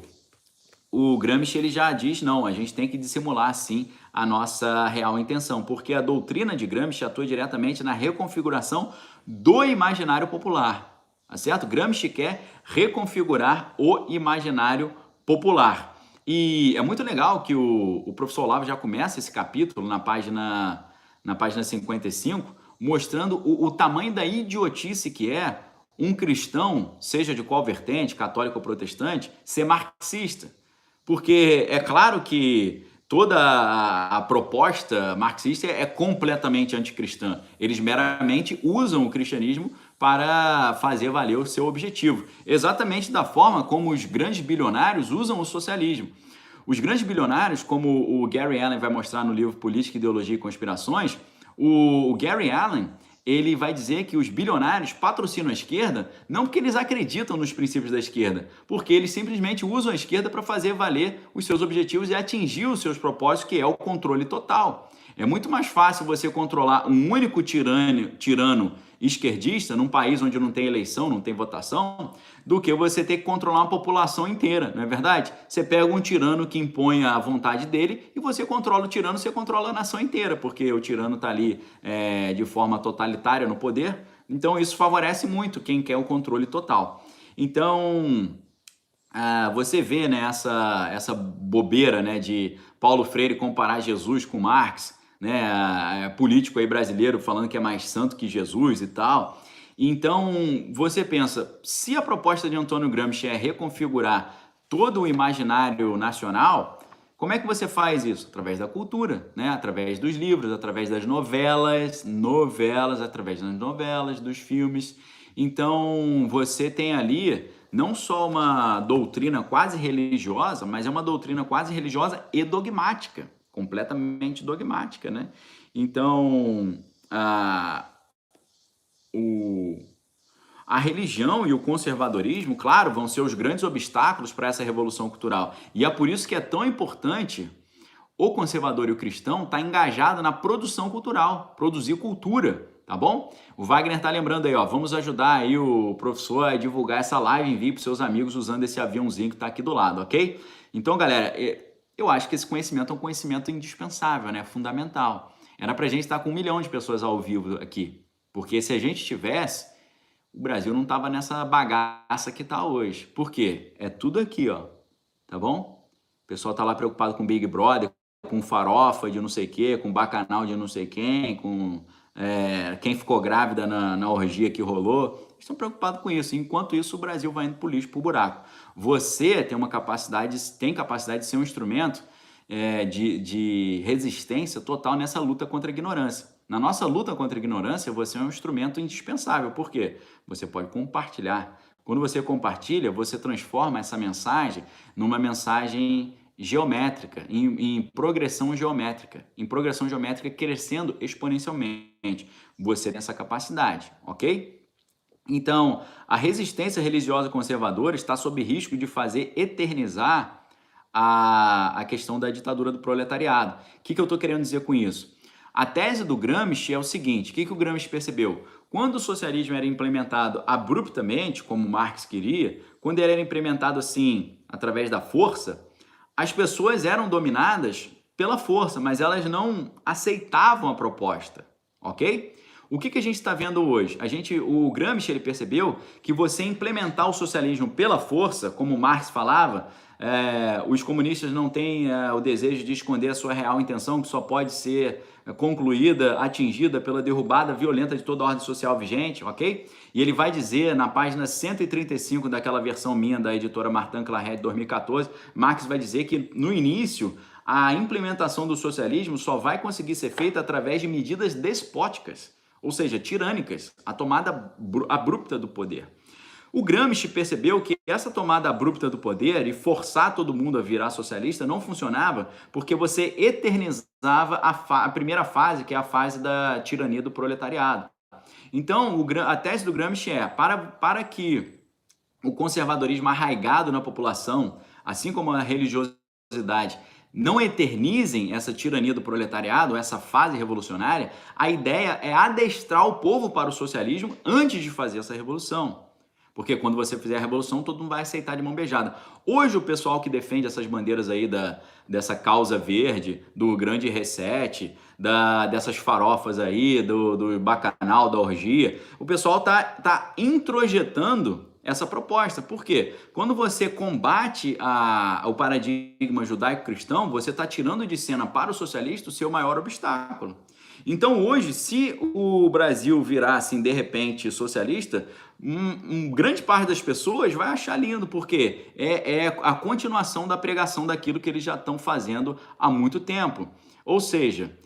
Gramsci ele já diz, não, a gente tem que dissimular, sim, a nossa real intenção, porque a doutrina de Gramsci atua diretamente na reconfiguração do imaginário popular, tá certo? Gramsci quer reconfigurar o imaginário popular. E é muito legal que o professor Olavo já começa esse capítulo na página 55, mostrando o tamanho da idiotice que é um cristão, seja de qual vertente, católico ou protestante, ser marxista. Porque é claro que toda a proposta marxista é completamente anticristã. Eles meramente usam o cristianismo para fazer valer o seu objetivo. Exatamente da forma como os grandes bilionários usam o socialismo. Os grandes bilionários, como o Gary Allen vai mostrar no livro Política, Ideologia e Conspirações, o Gary Allen ele vai dizer que os bilionários patrocinam a esquerda não porque eles acreditam nos princípios da esquerda, porque eles simplesmente usam a esquerda para fazer valer os seus objetivos e atingir os seus propósitos, que é o controle total. É muito mais fácil você controlar um único tirano esquerdista num país onde não tem eleição, não tem votação, do que você ter que controlar uma população inteira, não é verdade? Você pega um tirano que impõe a vontade dele e você controla o tirano, você controla a nação inteira, porque o tirano está ali de forma totalitária no poder, então isso favorece muito quem quer o controle total. Então, você vê, né, essa bobeira, né, de Paulo Freire comparar Jesus com Marx, né, político aí brasileiro falando que é mais santo que Jesus e tal. Então, você pensa, se a proposta de Antônio Gramsci é reconfigurar todo o imaginário nacional, como é que você faz isso? Através da cultura, né? Através dos livros, através das novelas, através das novelas, dos filmes. Então, você tem ali não só uma doutrina quase religiosa, mas é uma doutrina quase religiosa e dogmática, completamente dogmática, né? Então, a religião e o conservadorismo, claro, vão ser os grandes obstáculos para essa revolução cultural. E é por isso que é tão importante o conservador e o cristão estar engajado na produção cultural, produzir cultura, tá bom? O Wagner tá lembrando aí, ó, vamos ajudar aí o professor a divulgar essa live, envie para seus amigos usando esse aviãozinho que está aqui do lado, ok? Então, galera, eu acho que esse conhecimento é um conhecimento indispensável, né? Fundamental. Era pra gente estar com 1 milhão de pessoas ao vivo aqui, porque se a gente tivesse, o Brasil não tava nessa bagaça que tá hoje. Por quê? É tudo aqui, ó, tá bom? O pessoal tá lá preocupado com Big Brother, com farofa de não sei o quê, com bacanal de não sei quem, com quem ficou grávida na orgia que rolou. Estão preocupados com isso. Enquanto isso, o Brasil vai indo pro lixo, pro buraco. Você tem capacidade de ser um instrumento de resistência total nessa luta contra a ignorância. Na nossa luta contra a ignorância, você é um instrumento indispensável. Por quê? Você pode compartilhar. Quando você compartilha, você transforma essa mensagem numa mensagem geométrica, em progressão geométrica. Em progressão geométrica crescendo exponencialmente. Você tem essa capacidade, ok? Então, a resistência religiosa conservadora está sob risco de fazer eternizar a questão da ditadura do proletariado. O que eu estou querendo dizer com isso? A tese do Gramsci é o seguinte, o que o Gramsci percebeu? Quando o socialismo era implementado abruptamente, como Marx queria, quando ele era implementado assim, através da força, as pessoas eram dominadas pela força, mas elas não aceitavam a proposta, ok? O que a gente está vendo hoje? O Gramsci ele percebeu que você implementar o socialismo pela força, como Marx falava, os comunistas não têm o desejo de esconder a sua real intenção, que só pode ser concluída, atingida pela derrubada violenta de toda a ordem social vigente, ok? E ele vai dizer na página 135 daquela versão minha da editora Martin Claret de 2014, Marx vai dizer que no início a implementação do socialismo só vai conseguir ser feita através de medidas despóticas, ou seja, tirânicas, a tomada abrupta do poder. O Gramsci percebeu que essa tomada abrupta do poder e forçar todo mundo a virar socialista não funcionava porque você eternizava a primeira fase, que é a fase da tirania do proletariado. Então, a tese do Gramsci é, para que o conservadorismo arraigado na população, assim como a religiosidade, não eternizem essa tirania do proletariado, essa fase revolucionária, a ideia é adestrar o povo para o socialismo antes de fazer essa revolução. Porque quando você fizer a revolução, todo mundo vai aceitar de mão beijada. Hoje o pessoal que defende essas bandeiras aí dessa causa verde, do grande reset, dessas farofas aí, do bacanal, da orgia, o pessoal tá introjetando essa proposta. Por quê? Quando você combate o paradigma judaico-cristão, você está tirando de cena para o socialista o seu maior obstáculo. Então hoje, se o Brasil virar assim, de repente, socialista, grande parte das pessoas vai achar lindo, porque é a continuação da pregação daquilo que eles já estão fazendo há muito tempo. Ou seja,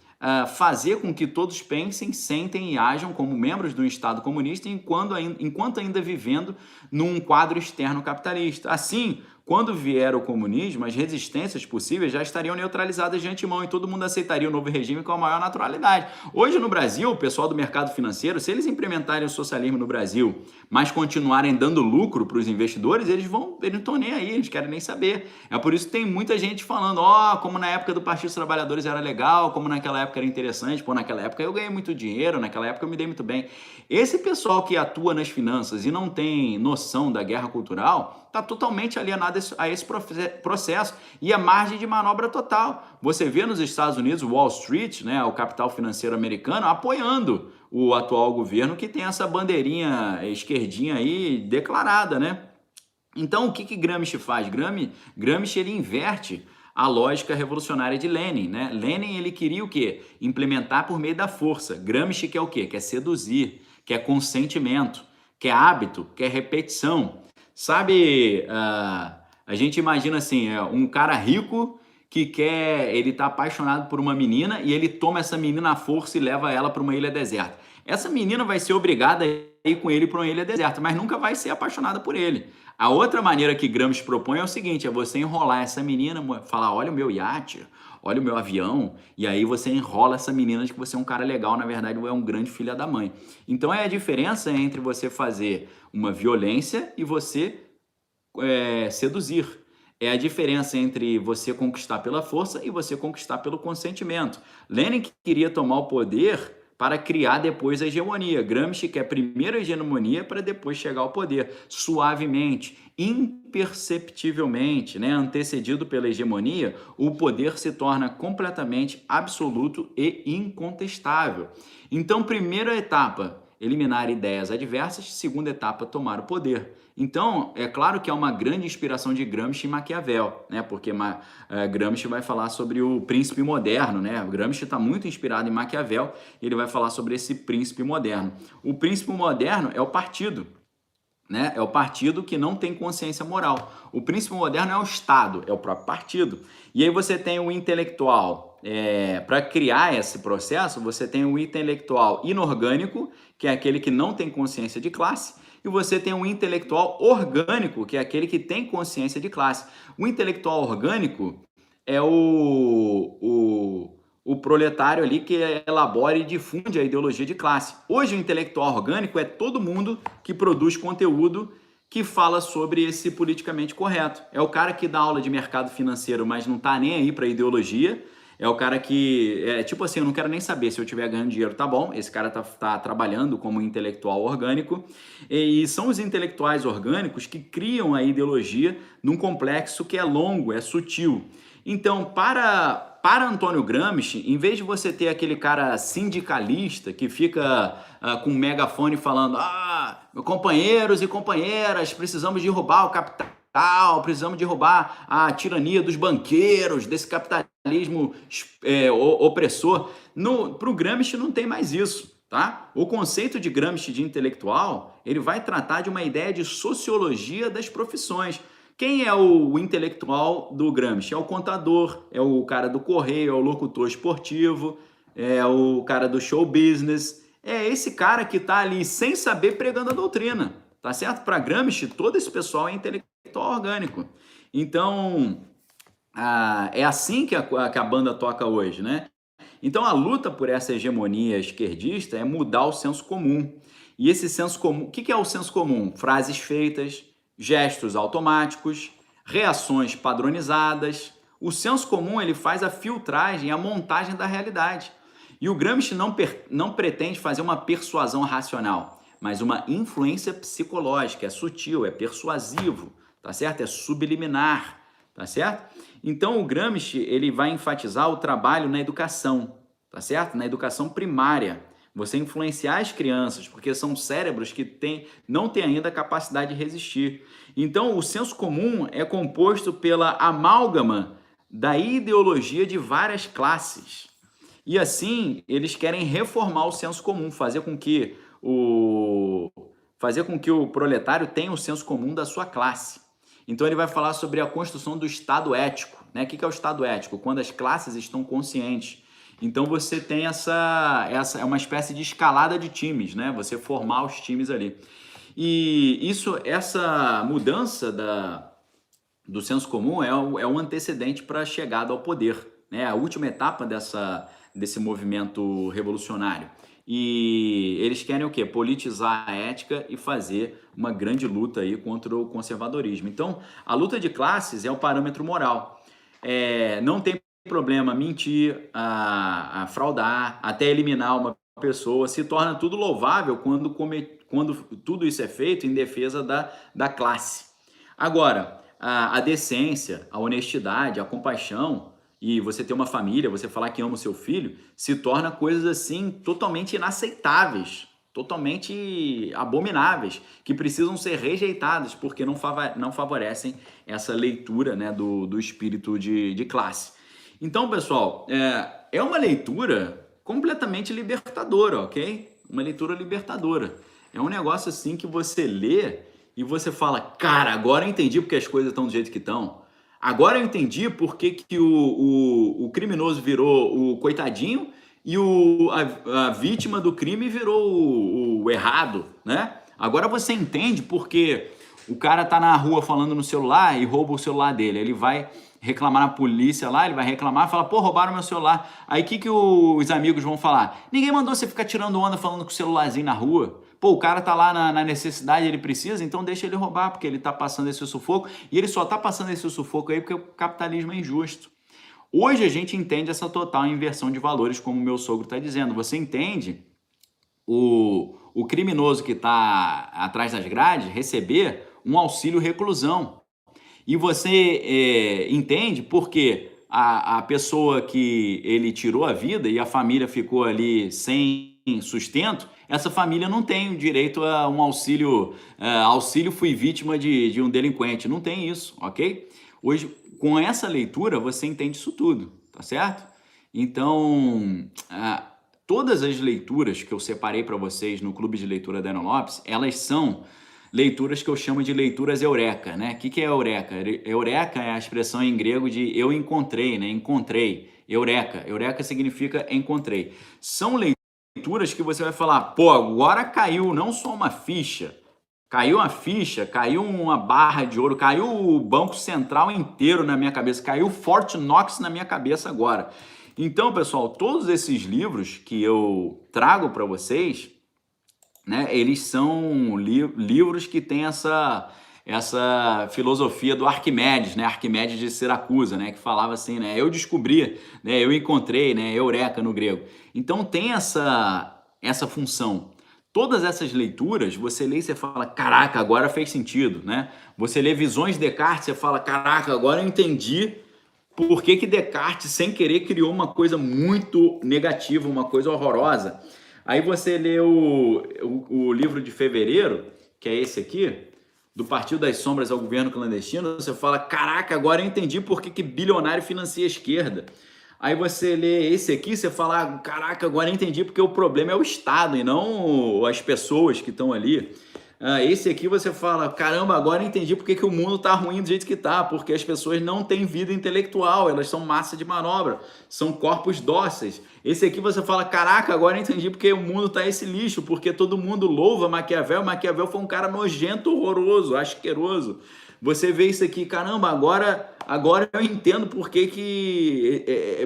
fazer com que todos pensem, sentem e ajam como membros do Estado comunista enquanto ainda vivendo num quadro externo capitalista. Assim, quando vier o comunismo, as resistências possíveis já estariam neutralizadas de antemão e todo mundo aceitaria o novo regime com a maior naturalidade. Hoje no Brasil, o pessoal do mercado financeiro, se eles implementarem o socialismo no Brasil, mas continuarem dando lucro para os investidores, eles não estão nem aí, eles querem nem saber. É por isso que tem muita gente falando, como na época do Partido dos Trabalhadores era legal, como naquela época era interessante, naquela época eu ganhei muito dinheiro, naquela época eu me dei muito bem. Esse pessoal que atua nas finanças e não tem noção da guerra cultural, está totalmente alienado a esse processo e a margem de manobra total. Você vê nos Estados Unidos Wall Street, né, o capital financeiro americano, apoiando o atual governo que tem essa bandeirinha esquerdinha aí declarada, né? Então, o que Gramsci faz? Gramsci ele inverte a lógica revolucionária de Lenin, né? Lenin ele queria o quê? Implementar por meio da força. Gramsci quer o quê? Quer seduzir, quer consentimento, quer hábito, quer repetição. Sabe, a gente imagina assim, um cara rico que ele tá apaixonado por uma menina e ele toma essa menina à força e leva ela para uma ilha deserta. Essa menina vai ser obrigada a ir com ele para uma ilha deserta, mas nunca vai ser apaixonada por ele. A outra maneira que Gramsci propõe é o seguinte, é você enrolar essa menina, falar, olha o meu iate, olha o meu avião, e aí você enrola essa menina de que você é um cara legal, na verdade é um grande filho da mãe. Então é a diferença entre você fazer uma violência e você seduzir. É a diferença entre você conquistar pela força e você conquistar pelo consentimento. Lenin queria tomar o poder para criar depois a hegemonia. Gramsci quer primeiro a hegemonia para depois chegar ao poder, suavemente, imperceptivelmente, né? Antecedido pela hegemonia, o poder se torna completamente absoluto e incontestável. Então, primeira etapa, eliminar ideias adversas, segunda etapa, tomar o poder. Então, é claro que é uma grande inspiração de Gramsci e Maquiavel, né? Porque Gramsci vai falar sobre o príncipe moderno, né? Gramsci está muito inspirado em Maquiavel, e ele vai falar sobre esse príncipe moderno. O príncipe moderno é o partido, né? É o partido que não tem consciência moral. O príncipe moderno é o Estado, é o próprio partido. E aí você tem o intelectual. Para criar esse processo, você tem o intelectual inorgânico, que é aquele que não tem consciência de classe, e você tem o intelectual orgânico, que é aquele que tem consciência de classe. O intelectual orgânico é o proletário ali que elabora e difunde a ideologia de classe. Hoje o intelectual orgânico é todo mundo que produz conteúdo que fala sobre esse politicamente correto. É o cara que dá aula de mercado financeiro, mas não está nem aí para ideologia. É o cara que, tipo assim, eu não quero nem saber se eu estiver ganhando dinheiro, tá bom, esse cara tá trabalhando como intelectual orgânico, e são os intelectuais orgânicos que criam a ideologia num complexo que é longo, é sutil. Então, para Antônio Gramsci, em vez de você ter aquele cara sindicalista que fica com um megafone falando: companheiros e companheiras, precisamos derrubar o capital, precisamos derrubar a tirania dos banqueiros, desse capitalismo opressor. Para o Gramsci não tem mais isso. Tá? O conceito de Gramsci de intelectual, ele vai tratar de uma ideia de sociologia das profissões. Quem é o intelectual do Gramsci? É o contador, é o cara do correio, é o locutor esportivo, é o cara do show business. É esse cara que está ali sem saber pregando a doutrina, tá certo? Para Gramsci, todo esse pessoal é intelectual orgânico. Então, é assim que a banda toca hoje, né? Então, a luta por essa hegemonia esquerdista é mudar o senso comum. E esse senso comum, o que é o senso comum? Frases feitas, gestos automáticos, reações padronizadas. O senso comum ele faz a filtragem, a montagem da realidade. E o Gramsci não pretende fazer uma persuasão racional, mas uma influência psicológica, é sutil, é persuasivo, tá certo? É subliminar, tá certo? Então o Gramsci ele vai enfatizar o trabalho na educação, tá certo? Na educação primária. Você influenciar as crianças, porque são cérebros que não têm ainda a capacidade de resistir. Então, o senso comum é composto pela amálgama da ideologia de várias classes. E assim, eles querem reformar o senso comum, fazer com que o proletário tenha o senso comum da sua classe. Então, ele vai falar sobre a construção do Estado ético. Né? O que é o Estado ético? Quando as classes estão conscientes. Então você tem essa é uma espécie de escalada de times, né? Você formar os times ali. E essa mudança do senso comum é um antecedente para a chegada ao poder, né? A última etapa desse movimento revolucionário. E eles querem o quê? Politizar a ética e fazer uma grande luta aí contra o conservadorismo. Então, a luta de classes é o parâmetro moral. Não tem problema mentir, a fraudar, até eliminar uma pessoa, se torna tudo louvável quando tudo isso é feito em defesa da classe. Agora, a decência, a honestidade, a compaixão e você ter uma família, você falar que ama o seu filho, se torna coisas assim totalmente inaceitáveis, totalmente abomináveis, que precisam ser rejeitadas porque não favorecem essa leitura, né, do espírito de classe. Então, pessoal, é uma leitura completamente libertadora, ok? Uma leitura libertadora. É um negócio assim que você lê e você fala, cara, agora eu entendi porque as coisas estão do jeito que estão. Agora eu entendi porque que o criminoso virou o coitadinho e a vítima do crime virou o errado, né? Agora você entende porque o cara tá na rua falando no celular e rouba o celular dele. Ele vai reclamar na polícia lá, ele vai reclamar, fala, pô, roubaram meu celular. Aí o que os amigos vão falar? Ninguém mandou você ficar tirando onda falando com o celularzinho na rua. Pô, o cara tá lá na necessidade, ele precisa, então deixa ele roubar, porque ele tá passando esse sufoco. E ele só tá passando esse sufoco aí porque o capitalismo é injusto. Hoje a gente entende essa total inversão de valores, como o meu sogro está dizendo. Você entende o criminoso que está atrás das grades receber um auxílio reclusão. E você entende porque a pessoa que ele tirou a vida e a família ficou ali sem sustento, essa família não tem direito a um auxílio, fui vítima de um delinquente. Não tem isso, ok? Hoje, com essa leitura, você entende isso tudo, tá certo? Então, todas as leituras que eu separei para vocês no Clube de Leitura da Ana Lopes, elas são leituras que eu chamo de leituras eureka, né? O que é eureka? Eureka é a expressão em grego de eu encontrei, né? Encontrei. Eureka. Eureka significa encontrei. São leituras que você vai falar, pô, agora caiu não só uma ficha, caiu uma ficha, caiu uma barra de ouro, caiu o Banco Central inteiro na minha cabeça, caiu o Fort Knox na minha cabeça agora. Então, pessoal, todos esses livros que eu trago para vocês, né, eles são livros que têm essa filosofia do Arquimedes, né? Arquimedes de Siracusa, né? Que falava assim, né? Eu descobri, né? Eu encontrei, né? Eureka no grego. Então tem essa função. Todas essas leituras, você lê e você fala, caraca, agora fez sentido, né? Você lê Visões de Descartes, você fala, caraca, agora eu entendi por que Descartes, sem querer, criou uma coisa muito negativa, uma coisa horrorosa. Aí você lê o livro de fevereiro, que é esse aqui, do Partido das Sombras ao Governo Clandestino, você fala, caraca, agora eu entendi por que bilionário financia a esquerda. Aí você lê esse aqui, você fala, caraca, agora eu entendi porque o problema é o Estado e não as pessoas que estão ali. Esse aqui você fala, caramba, agora eu entendi porque que o mundo está ruim do jeito que está, porque as pessoas não têm vida intelectual, elas são massa de manobra, são corpos dóceis. Esse aqui você fala, caraca, agora eu entendi porque o mundo está esse lixo, porque todo mundo louva Maquiavel, Maquiavel foi um cara nojento, horroroso, asqueroso. Você vê isso aqui, caramba, agora eu entendo por que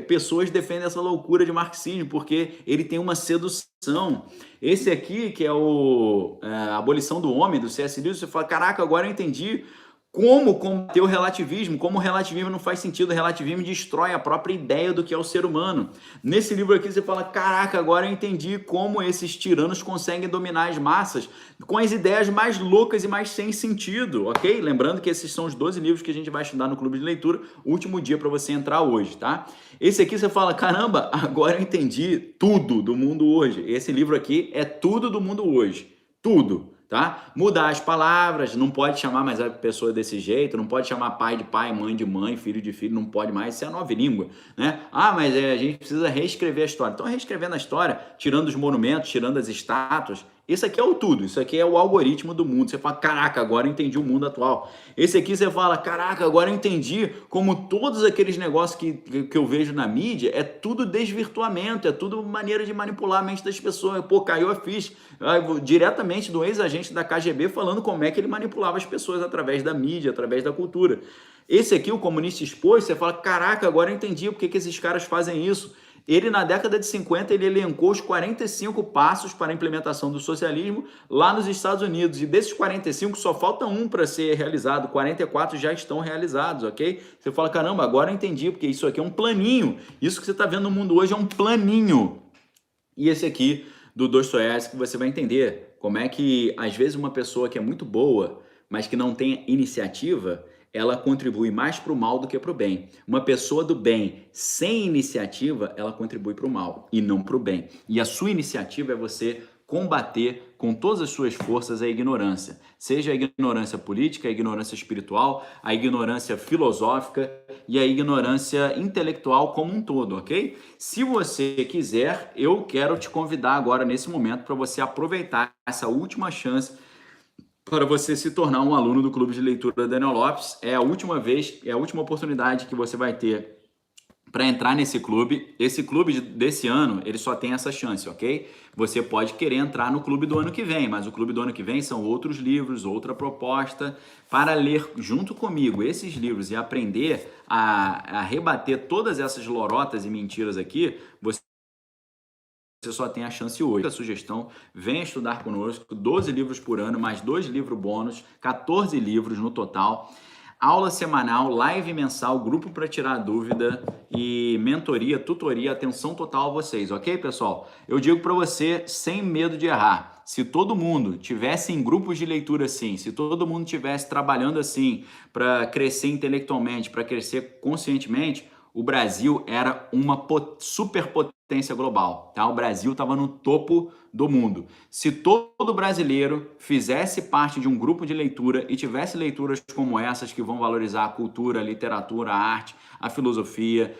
pessoas defendem essa loucura de marxismo, porque ele tem uma sedução. Esse aqui, que é a Abolição do Homem, do C.S. Lewis, você fala, caraca, agora eu entendi como combater o relativismo, como o relativismo não faz sentido, o relativismo destrói a própria ideia do que é o ser humano. Nesse livro aqui você fala, caraca, agora eu entendi como esses tiranos conseguem dominar as massas com as ideias mais loucas e mais sem sentido, ok? Lembrando que esses são os 12 livros que a gente vai estudar no Clube de Leitura, último dia para você entrar hoje, tá? Esse aqui você fala, caramba, agora eu entendi tudo do mundo hoje. Esse livro aqui é tudo do mundo hoje, tudo. Tá? Mudar as palavras, não pode chamar mais a pessoa desse jeito, não pode chamar pai de pai, mãe de mãe, filho de filho, não pode mais, isso é a nova língua, né? Mas a gente precisa reescrever a história. Então, reescrevendo a história, tirando os monumentos, tirando as estátuas, isso aqui é o tudo, isso aqui é o algoritmo do mundo. Você fala, caraca, agora eu entendi o mundo atual. Esse aqui você fala, caraca, agora eu entendi como todos aqueles negócios que eu vejo na mídia é tudo desvirtuamento, é tudo maneira de manipular a mente das pessoas. Pô, caiu a ficha diretamente do ex-agente da KGB falando como é que ele manipulava as pessoas através da mídia, através da cultura. Esse aqui, o Comunista Exposto, você fala, caraca, agora eu entendi por que esses caras fazem isso. Ele, na década de 50, ele elencou os 45 passos para a implementação do socialismo lá nos Estados Unidos. E desses 45, só falta um para ser realizado. 44 já estão realizados, ok? Você fala, caramba, agora eu entendi, porque isso aqui é um planinho. Isso que você está vendo no mundo hoje é um planinho. E esse aqui, do Dostoiévski, você vai entender como é que, às vezes, uma pessoa que é muito boa, mas que não tem iniciativa, ela contribui mais para o mal do que para o bem. Uma pessoa do bem sem iniciativa, ela contribui para o mal e não para o bem. E a sua iniciativa é você combater com todas as suas forças a ignorância. Seja a ignorância política, a ignorância espiritual, a ignorância filosófica e a ignorância intelectual como um todo, ok? Se você quiser, eu quero te convidar agora, nesse momento, para você aproveitar essa última chance para você se tornar um aluno do Clube de Leitura da Daniel Lopes. É a última vez, é a última oportunidade que você vai ter para entrar nesse clube. Esse clube desse ano, ele só tem essa chance, ok? Você pode querer entrar no clube do ano que vem, mas o clube do ano que vem são outros livros, outra proposta. Para ler junto comigo esses livros e aprender a rebater todas essas lorotas e mentiras aqui, você só tem a chance hoje. A sugestão, venha estudar conosco, 12 livros por ano, mais 2 livros bônus, 14 livros no total. Aula semanal, live mensal, grupo para tirar dúvida e mentoria, tutoria, atenção total a vocês, ok, pessoal? Eu digo para você, sem medo de errar, se todo mundo tivesse em grupos de leitura assim, se todo mundo tivesse trabalhando assim para crescer intelectualmente, para crescer conscientemente, o Brasil era uma superpotência global, tá? O Brasil estava no topo do mundo. Se todo brasileiro fizesse parte de um grupo de leitura e tivesse leituras como essas que vão valorizar a cultura, a literatura, a arte, a filosofia,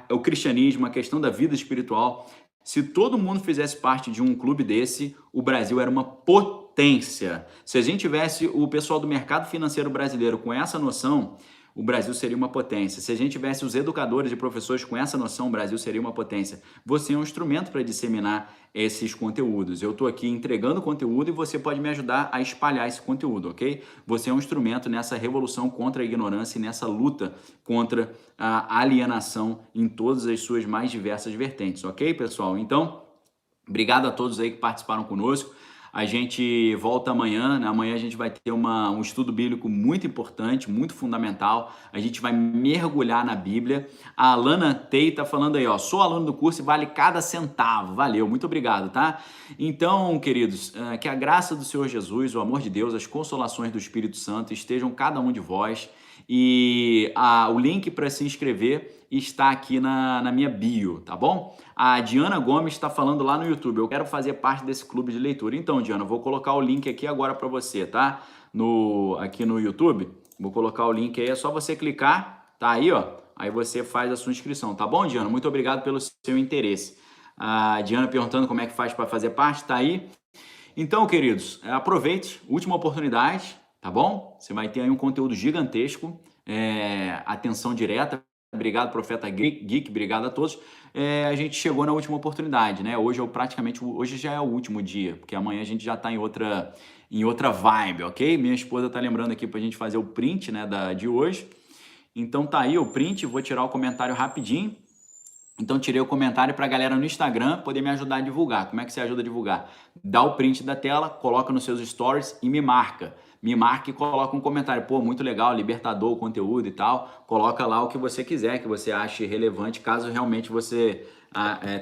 o cristianismo, a questão da vida espiritual, se todo mundo fizesse parte de um clube desse, o Brasil era uma potência. Se a gente tivesse o pessoal do mercado financeiro brasileiro com essa noção, o Brasil seria uma potência. Se a gente tivesse os educadores e professores com essa noção, o Brasil seria uma potência. Você é um instrumento para disseminar esses conteúdos. Eu estou aqui entregando conteúdo e você pode me ajudar a espalhar esse conteúdo, ok? Você é um instrumento nessa revolução contra a ignorância e nessa luta contra a alienação em todas as suas mais diversas vertentes, ok, pessoal? Então, obrigado a todos aí que participaram conosco. A gente volta amanhã, né? Amanhã a gente vai ter um estudo bíblico muito importante, muito fundamental. A gente vai mergulhar na Bíblia. A Alana Tei tá falando aí, ó, sou aluno do curso e vale cada centavo. Valeu, muito obrigado, tá? Então, queridos, que a graça do Senhor Jesus, o amor de Deus, as consolações do Espírito Santo estejam cada um de vós. E o link para se inscrever está aqui na minha bio, tá bom? A Diana Gomes está falando lá no YouTube, eu quero fazer parte desse clube de leitura. Então, Diana, eu vou colocar o link aqui agora para você, tá? Aqui no YouTube, vou colocar o link aí, é só você clicar, tá aí, ó. Aí você faz a sua inscrição, tá bom, Diana? Muito obrigado pelo seu interesse. A Diana perguntando como é que faz para fazer parte, tá aí. Então, queridos, aproveite, última oportunidade, tá bom? Você vai ter aí um conteúdo gigantesco, atenção direta. Obrigado, Profeta Geek, obrigado a todos. A gente chegou na última oportunidade, né? Hoje já é o último dia, porque amanhã a gente já está em outra vibe, ok? Minha esposa tá lembrando aqui para a gente fazer o print, né, de hoje. Então tá aí o print, vou tirar o comentário rapidinho. Então tirei o comentário para a galera no Instagram poder me ajudar a divulgar. Como é que você ajuda a divulgar? Dá o print da tela, coloca nos seus stories e me marca. Me marca e coloca um comentário. Pô, muito legal, libertador o conteúdo e tal. Coloca lá o que você quiser, que você ache relevante, caso realmente você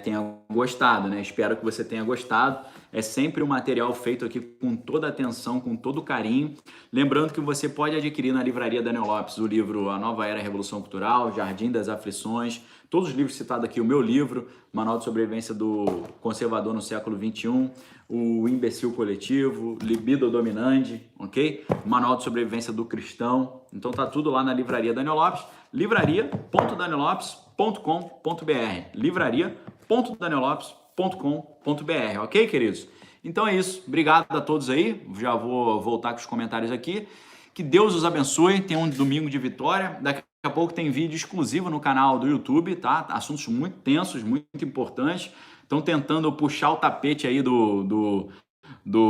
tenha gostado, né? Espero que você tenha gostado. É sempre um material feito aqui com toda a atenção, com todo o carinho. Lembrando que você pode adquirir na livraria Daniel Lopes o livro A Nova Era, Revolução Cultural, Jardim das Aflições, todos os livros citados aqui, o meu livro, Manual de Sobrevivência do Conservador no Século XXI, o Imbecil Coletivo, Libido Dominante, ok? Manual de Sobrevivência do Cristão. Então tá tudo lá na livraria Daniel Lopes, livraria.daniellopes.com.br, livraria.daniellopes.com.br, ok, queridos? Então é isso, obrigado a todos aí, já vou voltar com os comentários aqui. Que Deus os abençoe, tenham um domingo de vitória. Daqui a pouco tem vídeo exclusivo no canal do YouTube, tá? Assuntos muito tensos, muito importantes. Estão tentando puxar o tapete aí do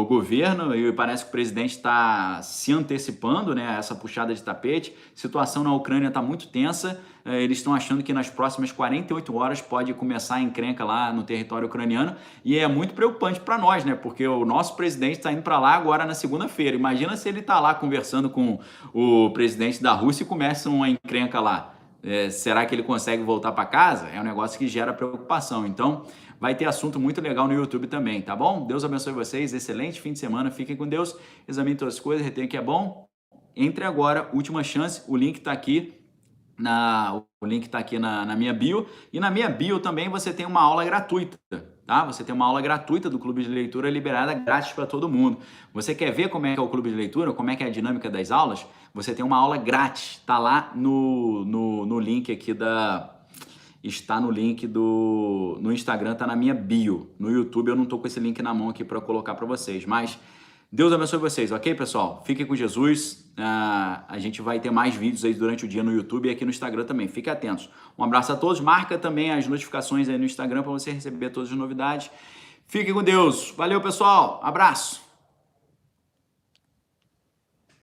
governo e parece que o presidente está se antecipando, né, a essa puxada de tapete. A situação na Ucrânia está muito tensa. Eles estão achando que nas próximas 48 horas pode começar a encrenca lá no território ucraniano e é muito preocupante para nós, né? Porque o nosso presidente está indo para lá agora na segunda-feira. Imagina se ele está lá conversando com o presidente da Rússia e começa uma encrenca lá. Será que ele consegue voltar para casa? É um negócio que gera preocupação. Então, vai ter assunto muito legal no YouTube também, tá bom? Deus abençoe vocês, excelente fim de semana, fiquem com Deus, examine todas as coisas, retenha o que é bom. Entre agora, última chance, o link está aqui na minha bio, e na minha bio também você tem uma aula gratuita, tá? Você tem uma aula gratuita do Clube de Leitura liberada grátis para todo mundo. Você quer ver como é que é o Clube de Leitura, como é que é a dinâmica das aulas? Você tem uma aula grátis, tá lá no link aqui está no link no Instagram, tá na minha bio. No YouTube eu não tô com esse link na mão aqui para colocar para vocês, mas Deus abençoe vocês, ok, pessoal? Fiquem com Jesus. A gente vai ter mais vídeos aí durante o dia no YouTube e aqui no Instagram também. Fiquem atentos. Um abraço a todos. Marca também as notificações aí no Instagram para você receber todas as novidades. Fiquem com Deus. Valeu, pessoal. Abraço.